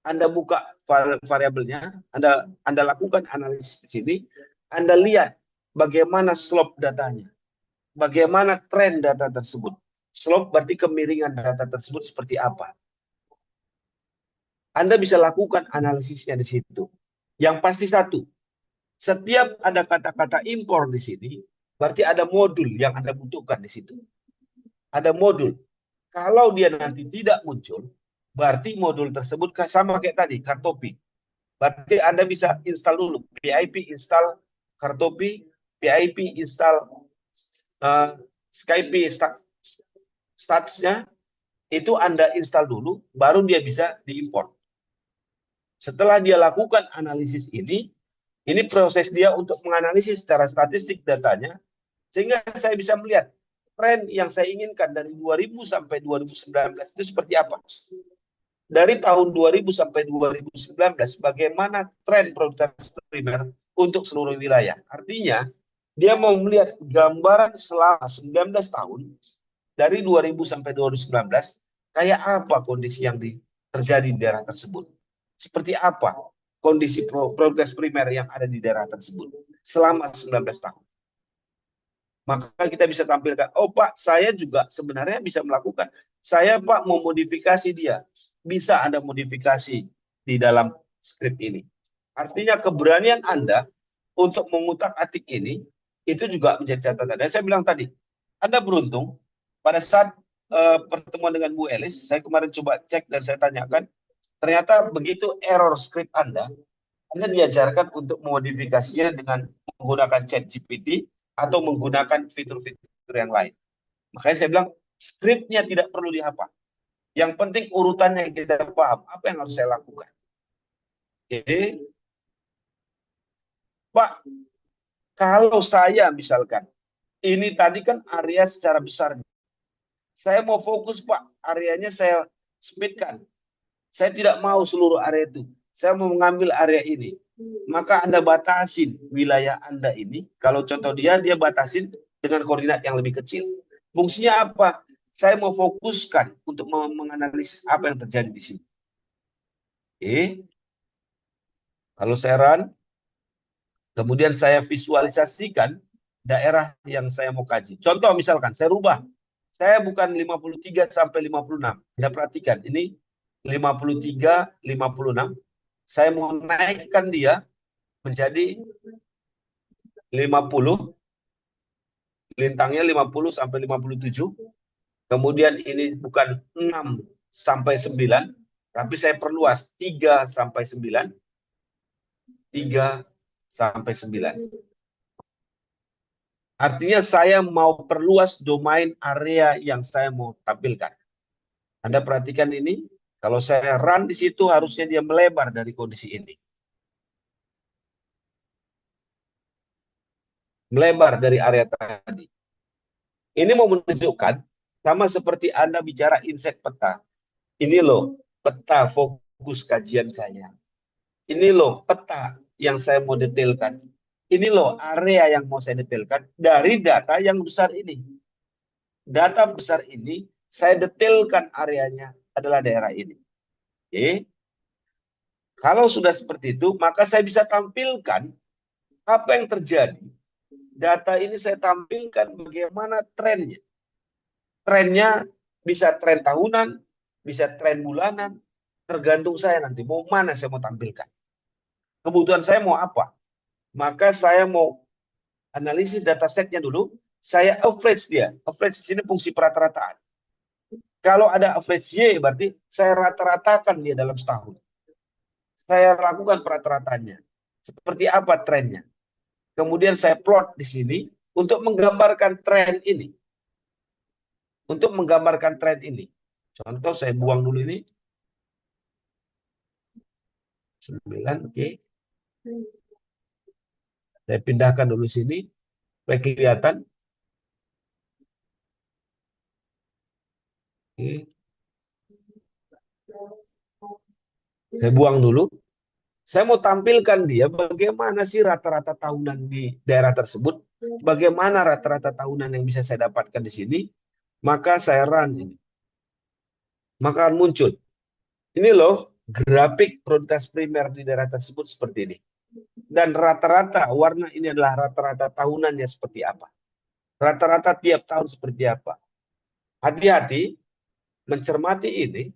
Anda buka variabelnya, Anda lakukan analisis di sini, Anda lihat bagaimana slope datanya, bagaimana tren data tersebut. Slope berarti kemiringan data tersebut seperti apa. Anda bisa lakukan analisisnya di situ. Yang pasti satu, setiap ada kata-kata impor di sini, berarti ada modul yang Anda butuhkan di situ. Ada modul. Kalau dia nanti tidak muncul, berarti modul tersebut sama kayak tadi, Kartopi. Berarti Anda bisa install dulu. PIP install Kartopi, PIP install Skype statsnya, itu Anda install dulu, baru dia bisa diimport. Setelah dia lakukan analisis ini proses dia untuk menganalisis secara statistik datanya, sehingga saya bisa melihat tren yang saya inginkan dari 2000 sampai 2019 itu seperti apa. Dari tahun 2000 sampai 2019, bagaimana tren produksi primer untuk seluruh wilayah. Artinya, dia mau melihat gambaran selama 19 tahun, dari 2000 sampai 2019, kayak apa kondisi yang terjadi di daerah tersebut. Seperti apa kondisi progres primer yang ada di daerah tersebut selama 19 tahun. Maka kita bisa tampilkan, oh Pak, saya juga sebenarnya bisa melakukan. Saya Pak mau modifikasi dia. Bisa Anda modifikasi di dalam skrip ini. Artinya keberanian Anda untuk mengutak-atik ini, itu juga menjadi catatan. Dan saya bilang tadi, Anda beruntung, pada saat pertemuan dengan Bu Elis, saya kemarin coba cek dan saya tanyakan, ternyata begitu error skrip Anda diajarkan untuk memodifikasinya dengan menggunakan ChatGPT atau menggunakan fitur-fitur yang lain. Makanya saya bilang, skripnya tidak perlu dihafal. Yang penting urutannya kita paham, apa yang harus saya lakukan. Oke. Pak, kalau saya misalkan, ini tadi kan area secara besar. Saya mau fokus Pak, areanya saya speedkan. Saya tidak mau seluruh area itu. Saya mau mengambil area ini. Maka Anda batasin wilayah Anda ini. Kalau contoh dia batasin dengan koordinat yang lebih kecil. Fungsinya apa? Saya mau fokuskan untuk menganalisis apa yang terjadi di sini. Oke. Kalau saya run, kemudian saya visualisasikan daerah yang saya mau kaji. Contoh misalkan, saya rubah. Saya bukan 53 sampai 56. Anda perhatikan, ini 53, 56. Saya mau naikkan dia menjadi 50. Lintangnya 50 sampai 57. Kemudian ini bukan 6 sampai 9. Tapi saya perluas 3 sampai 9. 3 sampai 9. Artinya saya mau perluas domain area yang saya mau tampilkan. Anda perhatikan ini. Kalau saya run di situ, harusnya dia melebar dari kondisi ini. Melebar dari area tadi. Ini mau menunjukkan, sama seperti Anda bicara inset peta. Ini loh, peta fokus kajian saya. Ini loh, peta yang saya mau detailkan. Ini loh area yang mau saya detailkan dari data yang besar ini. Data besar ini saya detailkan areanya adalah daerah ini. Oke. Kalau sudah seperti itu, maka saya bisa tampilkan apa yang terjadi. Data ini saya tampilkan bagaimana trennya. Trennya bisa tren tahunan, bisa tren bulanan, tergantung saya nanti mau mana saya mau tampilkan. Kebutuhan saya mau apa. Maka saya mau analisis datasetnya dulu, saya average dia. Average di sini fungsi perata-rataan. Kalau ada average Y, berarti saya rata-ratakan dia dalam setahun. Saya lakukan perata-rataannya. Seperti apa trennya. Kemudian saya plot di sini untuk menggambarkan tren ini. Untuk menggambarkan tren ini. Contoh saya buang dulu ini. 9, oke. Saya pindahkan dulu sini. Supaya kelihatan. Oke. Saya buang dulu. Saya mau tampilkan dia bagaimana sih rata-rata tahunan di daerah tersebut. Bagaimana rata-rata tahunan yang bisa saya dapatkan di sini. Maka saya run ini. Maka akan muncul. Ini loh grafik prioritas primer di daerah tersebut seperti ini. Dan rata-rata warna ini adalah rata-rata tahunannya seperti apa. Rata-rata tiap tahun seperti apa. Hati-hati mencermati ini.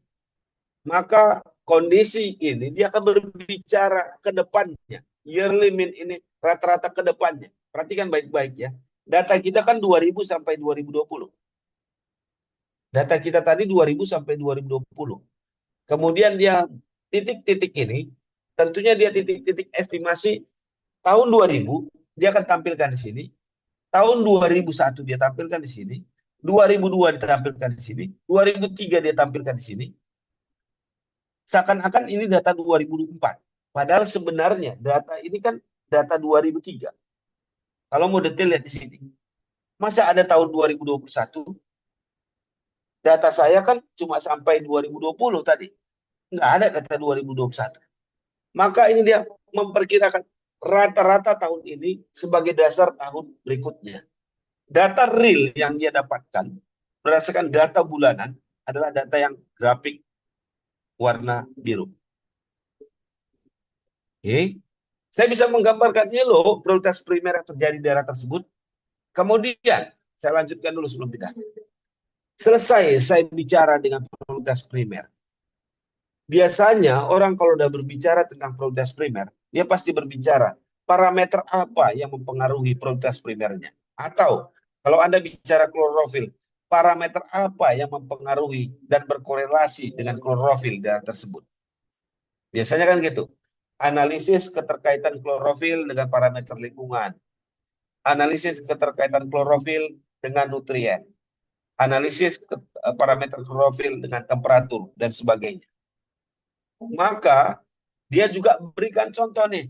Maka kondisi ini dia akan berbicara ke depannya. Yearly mean ini rata-rata ke depannya. Perhatikan baik-baik ya. Data kita kan 2000 sampai 2020. Data kita tadi 2000 sampai 2020. Kemudian dia titik-titik ini, tentunya dia titik-titik estimasi tahun 2000, dia akan tampilkan di sini. Tahun 2001 dia tampilkan di sini. 2002 ditampilkan di sini. 2003 dia tampilkan di sini. Seakan-akan ini data 2004. Padahal sebenarnya data ini kan data 2003. Kalau mau detail lihat di sini. Masa ada tahun 2021? Data saya kan cuma sampai 2020 tadi. Nggak ada data 2021. Maka ini dia memperkirakan rata-rata tahun ini sebagai dasar tahun berikutnya. Data real yang dia dapatkan berdasarkan data bulanan adalah data yang grafik warna biru. Oke. Saya bisa menggambarkan ini loh prioritas primer yang terjadi di daerah tersebut. Kemudian saya lanjutkan dulu sebelum pindah. Selesai saya bicara dengan prioritas primer. Biasanya orang kalau udah berbicara tentang prioritas primer, dia pasti berbicara parameter apa yang mempengaruhi prioritas primernya. Atau kalau Anda bicara klorofil, parameter apa yang mempengaruhi dan berkorelasi dengan klorofil daerah tersebut. Biasanya kan gitu. Analisis keterkaitan klorofil dengan parameter lingkungan. Analisis keterkaitan klorofil dengan nutrien. Analisis parameter klorofil dengan temperatur dan sebagainya. Maka dia juga berikan contoh nih.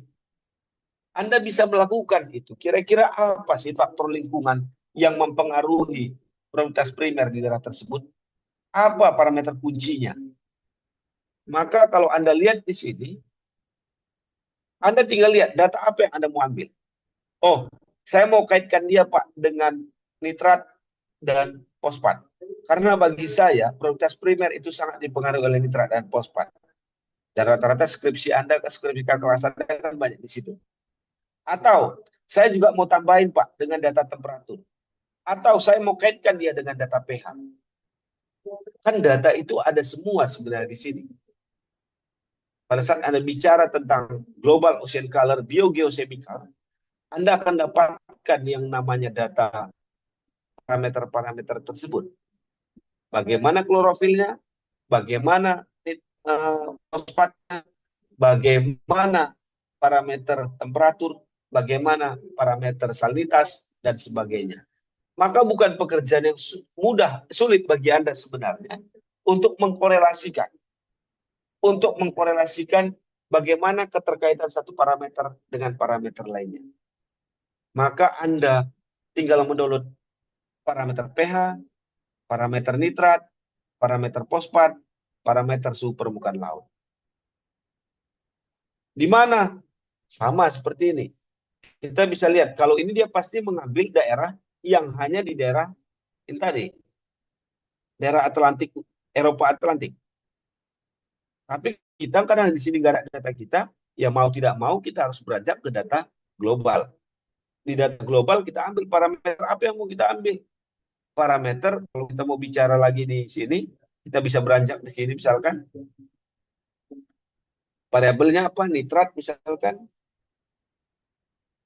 Anda bisa melakukan itu. Kira-kira apa sih faktor lingkungan yang mempengaruhi prioritas primer di daerah tersebut? Apa parameter kuncinya? Maka kalau Anda lihat di sini, Anda tinggal lihat data apa yang Anda mau ambil. Oh, saya mau kaitkan dia Pak dengan nitrat dan fosfat. Karena bagi saya prioritas primer itu sangat dipengaruhi oleh nitrat dan fosfat. Dan rata-rata skripsi Anda, skripsi kakak kelas Anda kan banyak di situ. Atau saya juga mau tambahin Pak dengan data temperatur. Atau saya mau kaitkan dia dengan data pH. Kan data itu ada semua sebenarnya di sini. Pada saat Anda bicara tentang global ocean color, biogeochemical, Anda akan dapatkan yang namanya data parameter-parameter tersebut. Bagaimana klorofilnya, bagaimana fosfatnya, bagaimana parameter temperatur, bagaimana parameter salinitas, dan sebagainya. Maka bukan pekerjaan yang mudah, sulit bagi Anda sebenarnya untuk mengkorelasikan. Untuk mengkorelasikan bagaimana keterkaitan satu parameter dengan parameter lainnya. Maka Anda tinggal mendownload parameter pH, parameter nitrat, parameter fosfat, parameter suhu permukaan laut. Di mana Sama seperti ini. Kita bisa lihat, kalau ini dia pasti mengambil daerah yang hanya di daerah ini tadi. Daerah Atlantik, Eropa Atlantik. Tapi kita karena di sini nggak ada data kita, ya mau tidak mau kita harus beranjak ke data global. Di data global kita ambil parameter apa yang mau kita ambil. Parameter, kalau kita mau bicara lagi di sini, kita bisa beranjak di sini misalkan. Variabelnya apa? Nitrat misalkan.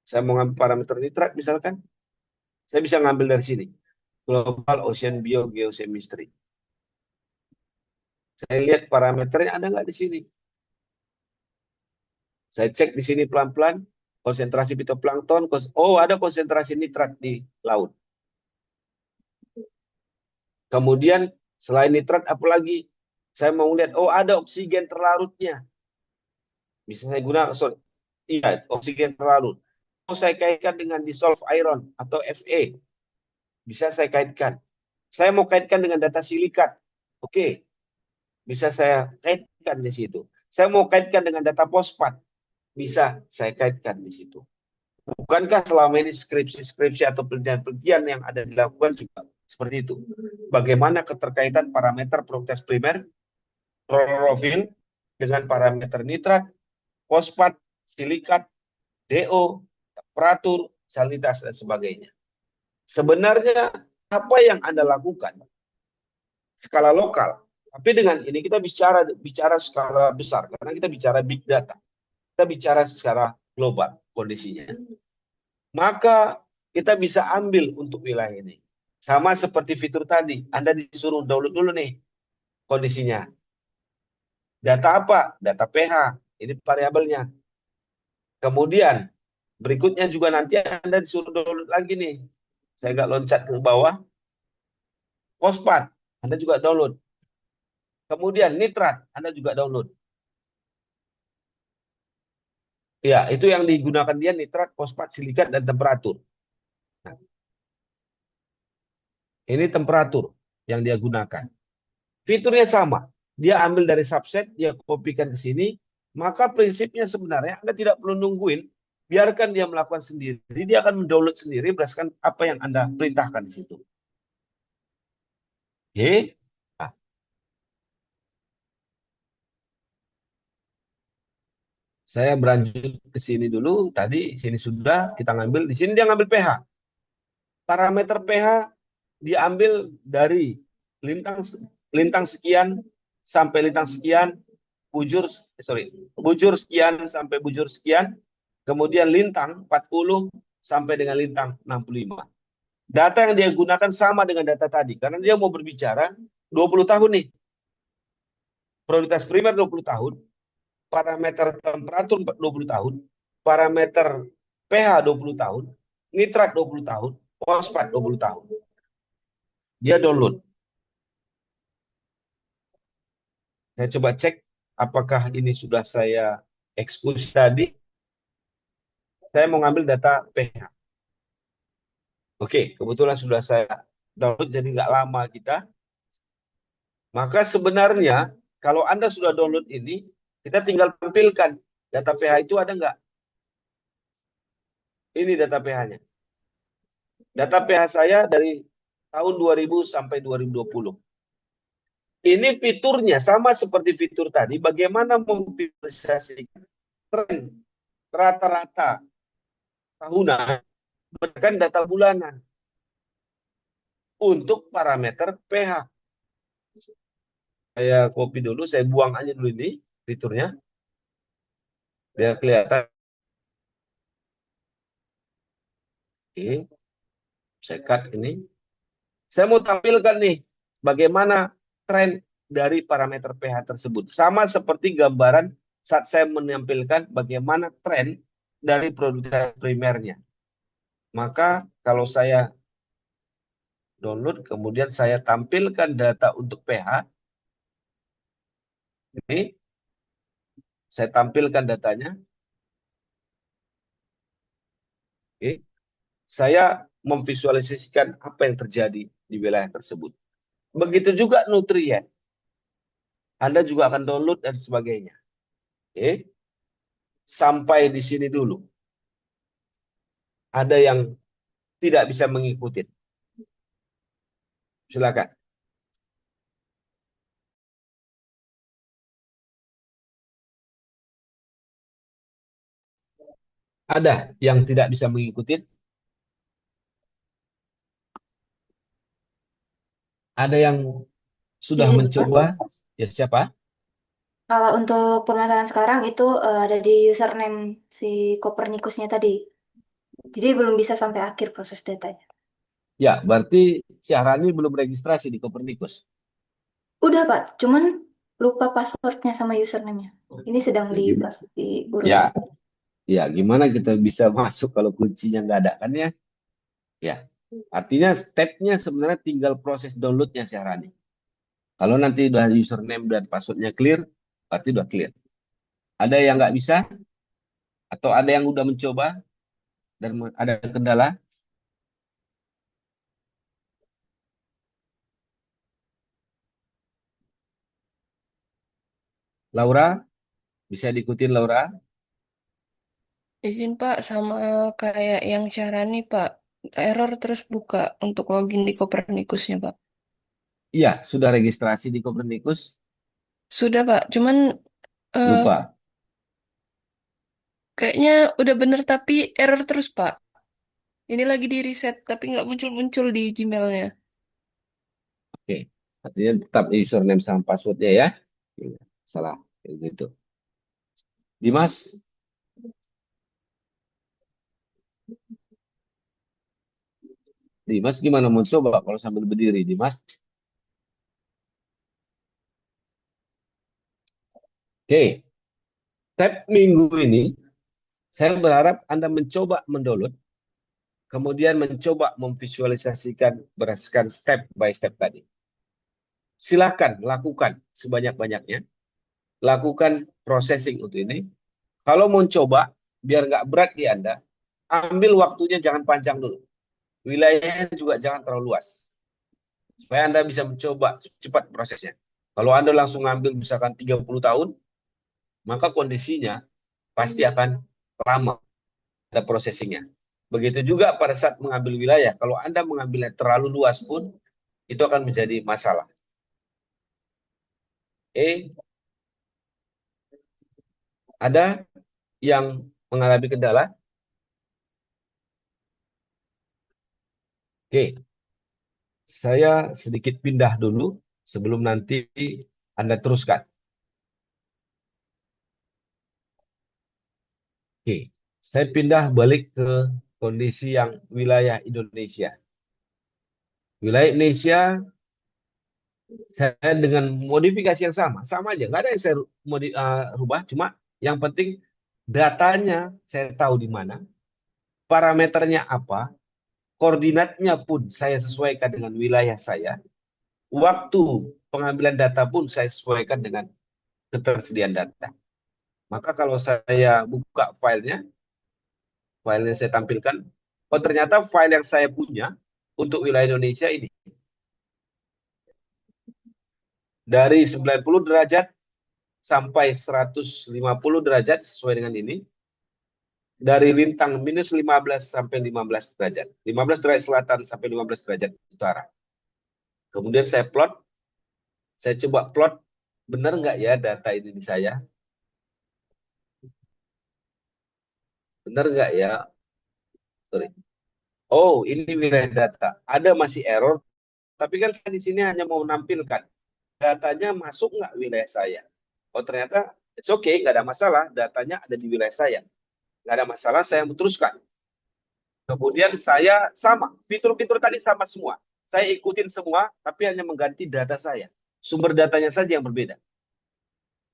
Saya mau ngambil parameter nitrat misalkan. Saya bisa ngambil dari sini. Global Ocean Biogeochemistry. Saya lihat parameternya ada nggak di sini. Saya cek di sini pelan-pelan. Konsentrasi fitoplankton. Oh, ada konsentrasi nitrat di laut. Kemudian selain nitrat apa lagi? Saya mau lihat, oh ada oksigen terlarutnya. Bisa saya gunakan, iya, oksigen terlarut. Mau saya kaitkan dengan dissolved iron atau Fe. Bisa saya kaitkan. Saya mau kaitkan dengan data silikat. Oke. Bisa saya kaitkan di situ. Saya mau kaitkan dengan data fosfat. Bisa saya kaitkan di situ. Bukankah selama ini skripsi-skripsi atau penelitian-penelitian yang ada dilakukan juga seperti itu? Bagaimana keterkaitan parameter produktivitas primer, klorofil, dengan parameter nitrat, fosfat, silikat, DO, temperatur, salinitas, dan sebagainya. Sebenarnya apa yang Anda lakukan skala lokal, tapi dengan ini kita bicara skala besar, karena kita bicara big data. Kita bicara secara global kondisinya. Maka kita bisa ambil untuk wilayah ini. Sama seperti fitur tadi, Anda disuruh download dulu nih kondisinya. Data apa? Data pH. Ini variabelnya. Kemudian berikutnya juga nanti Anda disuruh download lagi nih. Saya agak loncat ke bawah. Fosfat, Anda juga download. Kemudian nitrat, Anda juga download. Ya, itu yang digunakan dia nitrat, fosfat, silikat, dan temperatur. Nah, ini temperatur yang dia gunakan. Fiturnya sama. Dia ambil dari subset, dia kopikan ke sini. Maka prinsipnya sebenarnya Anda tidak perlu nungguin. Biarkan dia melakukan sendiri. Dia akan mendownload sendiri berdasarkan apa yang Anda perintahkan di situ. Oke. Nah, saya berlanjut ke sini dulu. Tadi sini sudah kita ngambil. Di sini dia ngambil pH. Parameter pH diambil dari lintang sekian sampai lintang sekian, bujur sekian sampai bujur sekian, kemudian lintang 40 sampai dengan lintang 65. Data yang dia gunakan sama dengan data tadi, karena dia mau berbicara 20 tahun nih. Produktivitas primer 20 tahun, parameter temperatur 20 tahun, parameter pH 20 tahun, nitrat 20 tahun, fosfat 20 tahun. Dia download. Saya coba cek apakah ini sudah saya ekspos tadi. Saya mau ngambil data pH. Oke, kebetulan sudah saya download jadi nggak lama kita. Maka sebenarnya kalau Anda sudah download ini, kita tinggal tampilkan data pH itu ada nggak? Ini data pH-nya. Data pH saya dari tahun 2000 sampai 2020. Ini fiturnya sama seperti fitur tadi, bagaimana memvisualisasikan tren rata-rata tahunan berdasarkan data bulanan untuk parameter pH. Saya copy dulu, saya buang aja dulu ini fiturnya. Biar kelihatan. Oke. Saya cut ini. Saya mau tampilkan nih bagaimana tren dari parameter pH tersebut. Sama seperti gambaran saat saya menampilkan bagaimana tren dari produktivitas primernya. Maka kalau saya download, kemudian saya tampilkan data untuk pH. Ini saya tampilkan datanya. Oke. Saya memvisualisasikan apa yang terjadi di wilayah tersebut. Begitu juga nutrien. Anda juga akan download dan sebagainya. Oke. sampai di sini dulu. Ada yang tidak bisa mengikuti. Silakan. Ada yang tidak bisa mengikuti? Ada yang sudah Izin, Pak. mencoba? Ya, siapa? Kalau untuk permasalahan sekarang itu ada di username si Copernicusnya tadi. Jadi belum bisa sampai akhir proses datanya. Ya, berarti Syahrani belum registrasi di Copernicus. Udah, Pak. Cuman lupa passwordnya sama username-nya. Ini sedang diurus. Ya, ya, gimana kita bisa masuk kalau kuncinya nggak ada kan ya? Ya, artinya stepnya sebenarnya tinggal proses downloadnya Syahrani. Kalau nanti udah username dan passwordnya clear, berarti udah clear. Ada yang nggak bisa? Atau ada yang udah mencoba dan ada kendala? Laura, bisa diikutin Laura? Izin Pak, sama kayak yang Syahrani Pak, error terus buka untuk login di Copernicusnya Pak. Iya, sudah registrasi di Copernicus? Sudah Pak, cuman eh, Lupa. kayaknya udah bener tapi error terus Pak. Ini lagi di reset tapi nggak muncul-muncul di Gmailnya. Oke, artinya tetap username sama passwordnya ya. Salah, kayak gitu. Dimas, Dimas gimana mau coba kalau sambil berdiri, Dimas? Oke, step minggu ini saya berharap Anda mencoba mendownload, kemudian mencoba memvisualisasikan berdasarkan step by step tadi. Silakan lakukan sebanyak-banyaknya, lakukan processing untuk ini. Kalau mau coba, biar nggak berat di Anda, ambil waktunya jangan panjang dulu. Wilayahnya juga jangan terlalu luas. Supaya Anda bisa mencoba cepat prosesnya. Kalau Anda langsung ngambil misalkan 30 tahun, maka kondisinya pasti akan lama ada processingnya. Begitu juga pada saat mengambil wilayah. Kalau Anda mengambilnya terlalu luas pun, itu akan menjadi masalah. Ada yang mengalami kendala? Oke, saya sedikit pindah dulu sebelum nanti Anda teruskan. Oke, saya pindah balik ke kondisi yang wilayah Indonesia. Wilayah Indonesia, saya dengan modifikasi yang sama aja, nggak ada yang saya rubah, cuma yang penting datanya saya tahu di mana, parameternya apa, koordinatnya pun saya sesuaikan dengan wilayah saya, waktu pengambilan data pun saya sesuaikan dengan ketersediaan data. Maka kalau saya buka filenya saya tampilkan, oh ternyata file yang saya punya untuk wilayah Indonesia ini. Dari 90 derajat sampai 150 derajat sesuai dengan ini. Dari lintang minus 15 sampai 15 derajat. 15 derajat selatan sampai 15 derajat utara. Kemudian saya plot. Saya coba plot, benar nggak ya data ini di saya? Benar nggak ya? Sorry. Oh, ini wilayah data. Ada masih error, tapi kan saya di sini hanya mau menampilkan datanya masuk nggak wilayah saya. Oh ternyata it's okay, nggak ada masalah, datanya ada di wilayah saya. Nggak ada masalah, saya meneruskan. Kemudian saya sama, fitur-fitur tadi sama semua. Saya ikutin semua, tapi hanya mengganti data saya. Sumber datanya saja yang berbeda.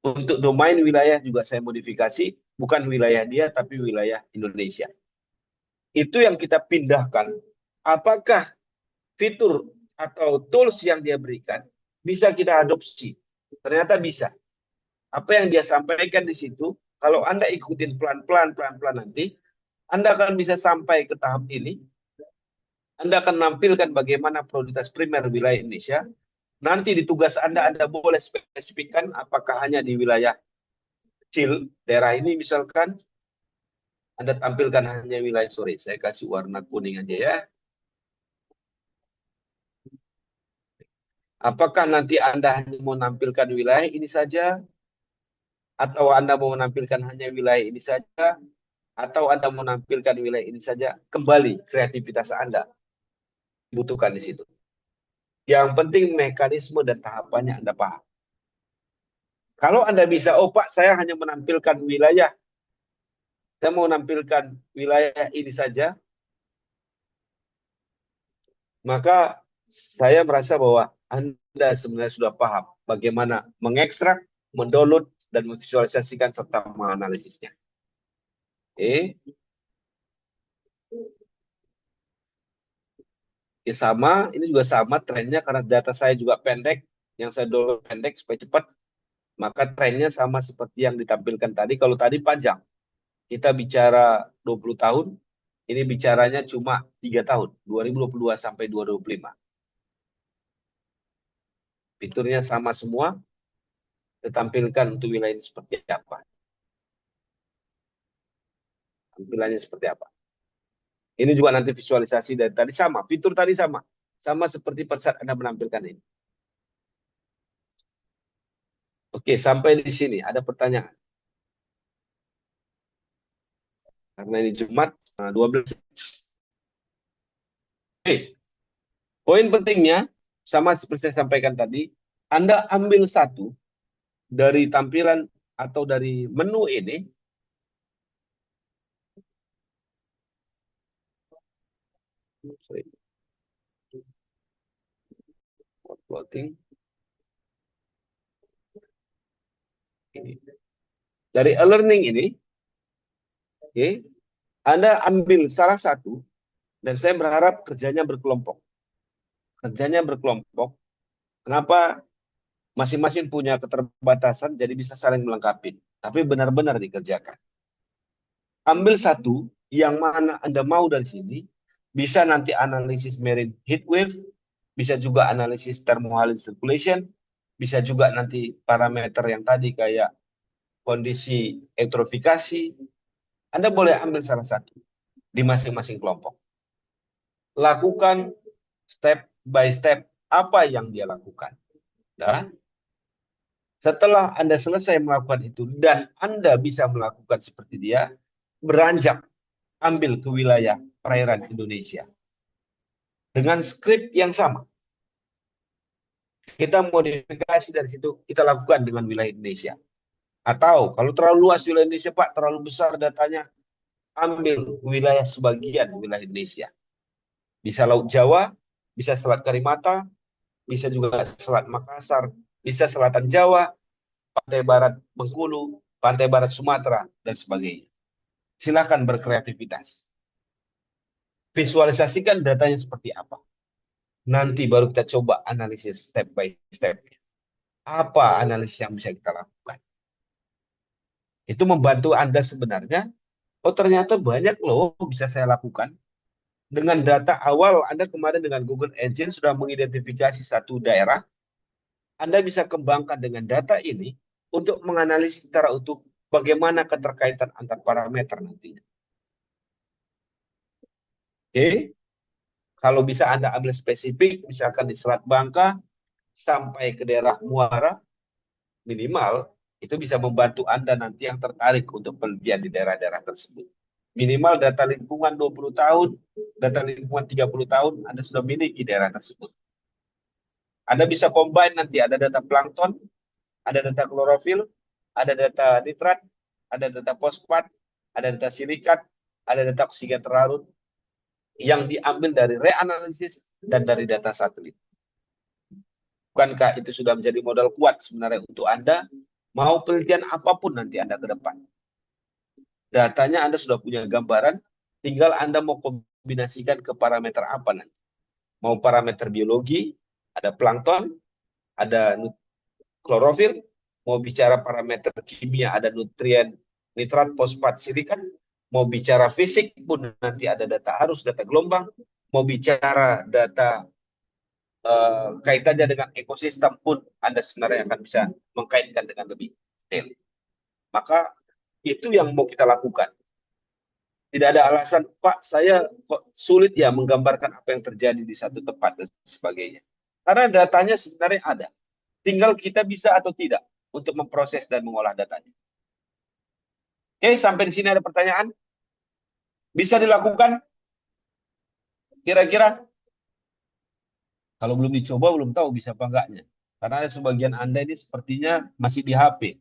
Untuk domain wilayah juga saya modifikasi, bukan wilayah dia, tapi wilayah Indonesia. Itu yang kita pindahkan. Apakah fitur atau tools yang dia berikan bisa kita adopsi? Ternyata bisa. Apa yang dia sampaikan di situ, kalau Anda ikutin pelan-pelan nanti, Anda akan bisa sampai ke tahap ini. Anda akan menampilkan bagaimana prioritas primer wilayah Indonesia. Nanti di tugas Anda boleh spesifikkan apakah hanya di wilayah kecil, daerah ini misalkan, Anda tampilkan hanya wilayah, sorry, saya kasih warna kuning aja ya. Apakah nanti Anda hanya mau menampilkan wilayah ini saja, atau Anda mau menampilkan hanya wilayah ini saja, atau Anda mau menampilkan wilayah ini saja? Kembali kreativitas Anda dibutuhkan di situ. Yang penting mekanisme dan tahapannya Anda paham. Kalau Anda bisa, oh Pak, saya hanya menampilkan wilayah, saya mau menampilkan wilayah ini saja, maka saya merasa bahwa Anda sebenarnya sudah paham bagaimana mengekstrak, mendownload, dan memvisualisasikan serta menganalisisnya. Oke. Ya sama, ini juga sama trennya karena data saya juga pendek, yang saya download pendek supaya cepat, maka trennya sama seperti yang ditampilkan tadi. Kalau tadi panjang, kita bicara 20 tahun, ini bicaranya cuma 3 tahun, 2022 sampai 2025. Fiturnya sama semua, ditampilkan untuk wilayah ini seperti apa. Tampilannya seperti apa. Ini juga nanti visualisasi dari tadi sama, fitur tadi sama. Sama seperti pada saat Anda menampilkan ini. Oke, sampai di sini ada pertanyaan. Karena ini Jumat 12. Oke. Poin pentingnya sama seperti saya sampaikan tadi, Anda ambil satu dari tampilan atau dari menu ini, dari e-learning ini, oke, Anda ambil salah satu, dan saya berharap kerjanya berkelompok. Kerjanya berkelompok. Kenapa? Masing-masing punya keterbatasan, jadi bisa saling melengkapi. Tapi benar-benar dikerjakan. Ambil satu, yang mana Anda mau dari sini, bisa nanti analisis marine heat wave, bisa juga analisis thermohaline circulation, bisa juga nanti parameter yang tadi kayak kondisi eutrofikasi. Anda boleh ambil salah satu di masing-masing kelompok. Lakukan step by step apa yang dia lakukan. Nah, setelah Anda selesai melakukan itu dan Anda bisa melakukan seperti dia, beranjak ambil ke wilayah perairan Indonesia. Dengan skrip yang sama. Kita modifikasi dari situ, kita lakukan dengan wilayah Indonesia. Atau kalau terlalu luas wilayah Indonesia, Pak, terlalu besar datanya, ambil wilayah sebagian wilayah Indonesia. Bisa Laut Jawa, bisa Selat Karimata, bisa juga Selat Makassar, bisa Selatan Jawa, Pantai Barat Bengkulu, Pantai Barat Sumatera, dan sebagainya. Silakan berkreativitas. Visualisasikan datanya seperti apa. Nanti baru kita coba analisis step by step. Apa analisis yang bisa kita lakukan? Itu membantu Anda sebenarnya, oh ternyata banyak loh bisa saya lakukan. Dengan data awal Anda kemarin dengan Google Engine sudah mengidentifikasi satu daerah, Anda bisa kembangkan dengan data ini untuk menganalisis secara utuh bagaimana keterkaitan antar parameter nantinya. Oke, kalau bisa Anda ambil spesifik, misalkan di Selat Bangka sampai ke daerah Muara, minimal itu bisa membantu Anda nanti yang tertarik untuk penelitian di daerah-daerah tersebut. Minimal data lingkungan 20 tahun, data lingkungan 30 tahun, Anda sudah miliki daerah tersebut. Anda bisa combine nanti, ada data plankton, ada data klorofil, ada data nitrat, ada data fosfat, ada data silikat, ada data oksigen terlarut, yang diambil dari reanalisis dan dari data satelit. Bukankah itu sudah menjadi modal kuat sebenarnya untuk Anda, mau penelitian apapun nanti Anda ke depan. Datanya Anda sudah punya gambaran, tinggal Anda mau kombinasikan ke parameter apa nanti. Mau parameter biologi, ada plankton, ada klorofil, mau bicara parameter kimia, ada nutrien, nitrat, fosfat, silikat, mau bicara fisik pun nanti ada data arus, data gelombang, mau bicara data kaitannya dengan ekosistem pun Anda sebenarnya akan bisa mengkaitkan dengan lebih detail. Maka itu yang mau kita lakukan. Tidak ada alasan, Pak, saya kok sulit ya menggambarkan apa yang terjadi di satu tempat dan sebagainya. Karena datanya sebenarnya ada. Tinggal kita bisa atau tidak untuk memproses dan mengolah datanya. Oke, sampai di sini ada pertanyaan? Bisa dilakukan? Kira-kira? Kalau belum dicoba, belum tahu bisa apa enggaknya. Karena ada sebagian Anda ini sepertinya masih di HP.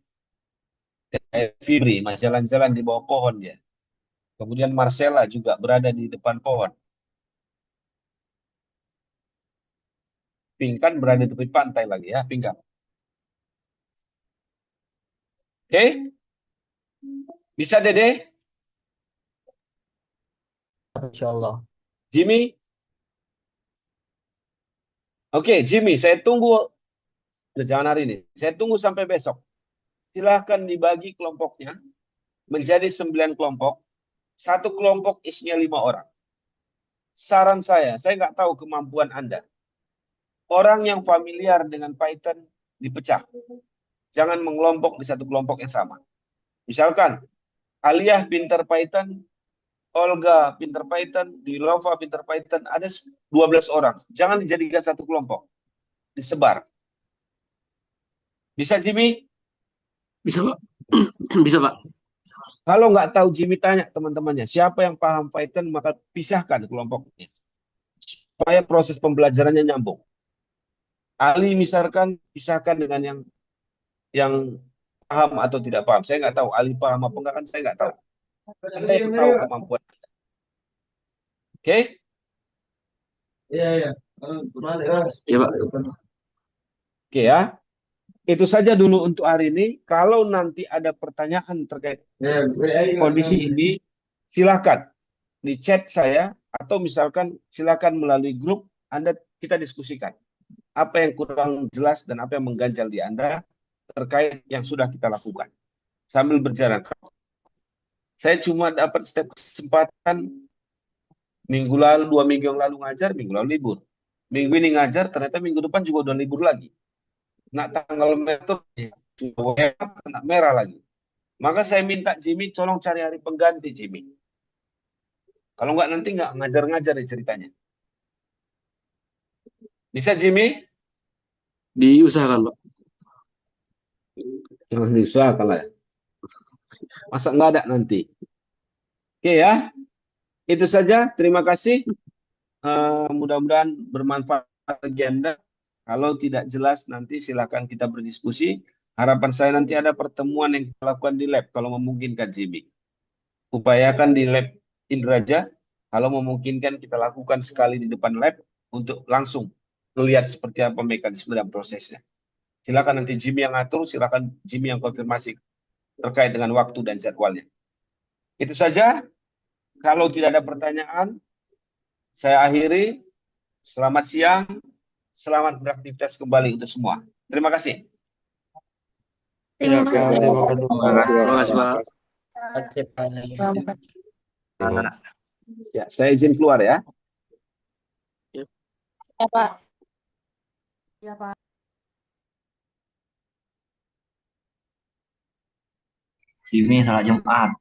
Kayak Fibri, masih jalan-jalan di bawah pohon dia. Kemudian Marcella juga berada di depan pohon. Pink kan berada di tepi pantai lagi ya, Pink kan. Oke? Bisa Dede? Insya Allah. Jimmy? Oke, Jimmy, saya tunggu. Jangan hari ini. Saya tunggu sampai besok. Silahkan dibagi kelompoknya menjadi 9 kelompok. Satu kelompok isinya 5 orang. Saran saya nggak tahu kemampuan Anda. Orang yang familiar dengan Python dipecah. Jangan mengelompok di satu kelompok yang sama. Misalkan, Aliyah pintar Python, Olga pintar Python, Dilova pintar Python, ada 12 orang. Jangan dijadikan satu kelompok. Disebar. Bisa, Jimmy? Bisa, Pak. Bisa, Pak. Kalau nggak tahu, Jimmy tanya teman-temannya. Siapa yang paham Python, maka pisahkan kelompoknya. Supaya proses pembelajarannya nyambung. Ali misalkan pisahkan dengan yang paham atau tidak paham. Saya nggak tahu Ali paham apa enggak, kan saya nggak tahu. Anda yang tahu kemampuan Anda. Oke? Iya, Pak. Oke ya. Itu saja dulu untuk hari ini. Kalau nanti ada pertanyaan terkait kondisi ini, silakan di chat saya atau misalkan silakan melalui grup kita diskusikan apa yang kurang jelas dan apa yang mengganjal di Anda terkait yang sudah kita lakukan sambil berjalan. Saya cuma dapat setiap kesempatan minggu lalu, 2 minggu yang lalu ngajar, minggu lalu libur. Minggu ini ngajar, ternyata minggu depan juga udah libur lagi. Nah, tanggal merah, kena merah lagi. Maka saya minta Jimmy, tolong cari hari pengganti, Jimmy. Kalau nggak nanti nggak ngajar-ngajar nih ceritanya. Bisa, Jimmy? Diusahakan, Pak. Diusahakan lah ya. Masa nggak ada nanti? Oke ya. Itu saja. Terima kasih. Mudah-mudahan bermanfaat bagi Anda. Kalau tidak jelas nanti silakan kita berdiskusi. Harapan saya nanti ada pertemuan yang kita lakukan di lab kalau memungkinkan, Jimmy. Upayakan di lab Indraja. Kalau memungkinkan kita lakukan sekali di depan lab untuk langsung melihat seperti apa mekanisme dan prosesnya. Silakan nanti Jimmy yang atur, silakan Jimmy yang konfirmasi terkait dengan waktu dan jadwalnya. Itu saja. Kalau tidak ada pertanyaan, saya akhiri. Selamat siang. Selamat beraktivitas kembali untuk semua. Terima kasih. Terima kasih. Terima kasih, Pak. Ya, saya izin keluar ya. Ya, Pak. Ya, Pak. Jimmy, salat Jumat.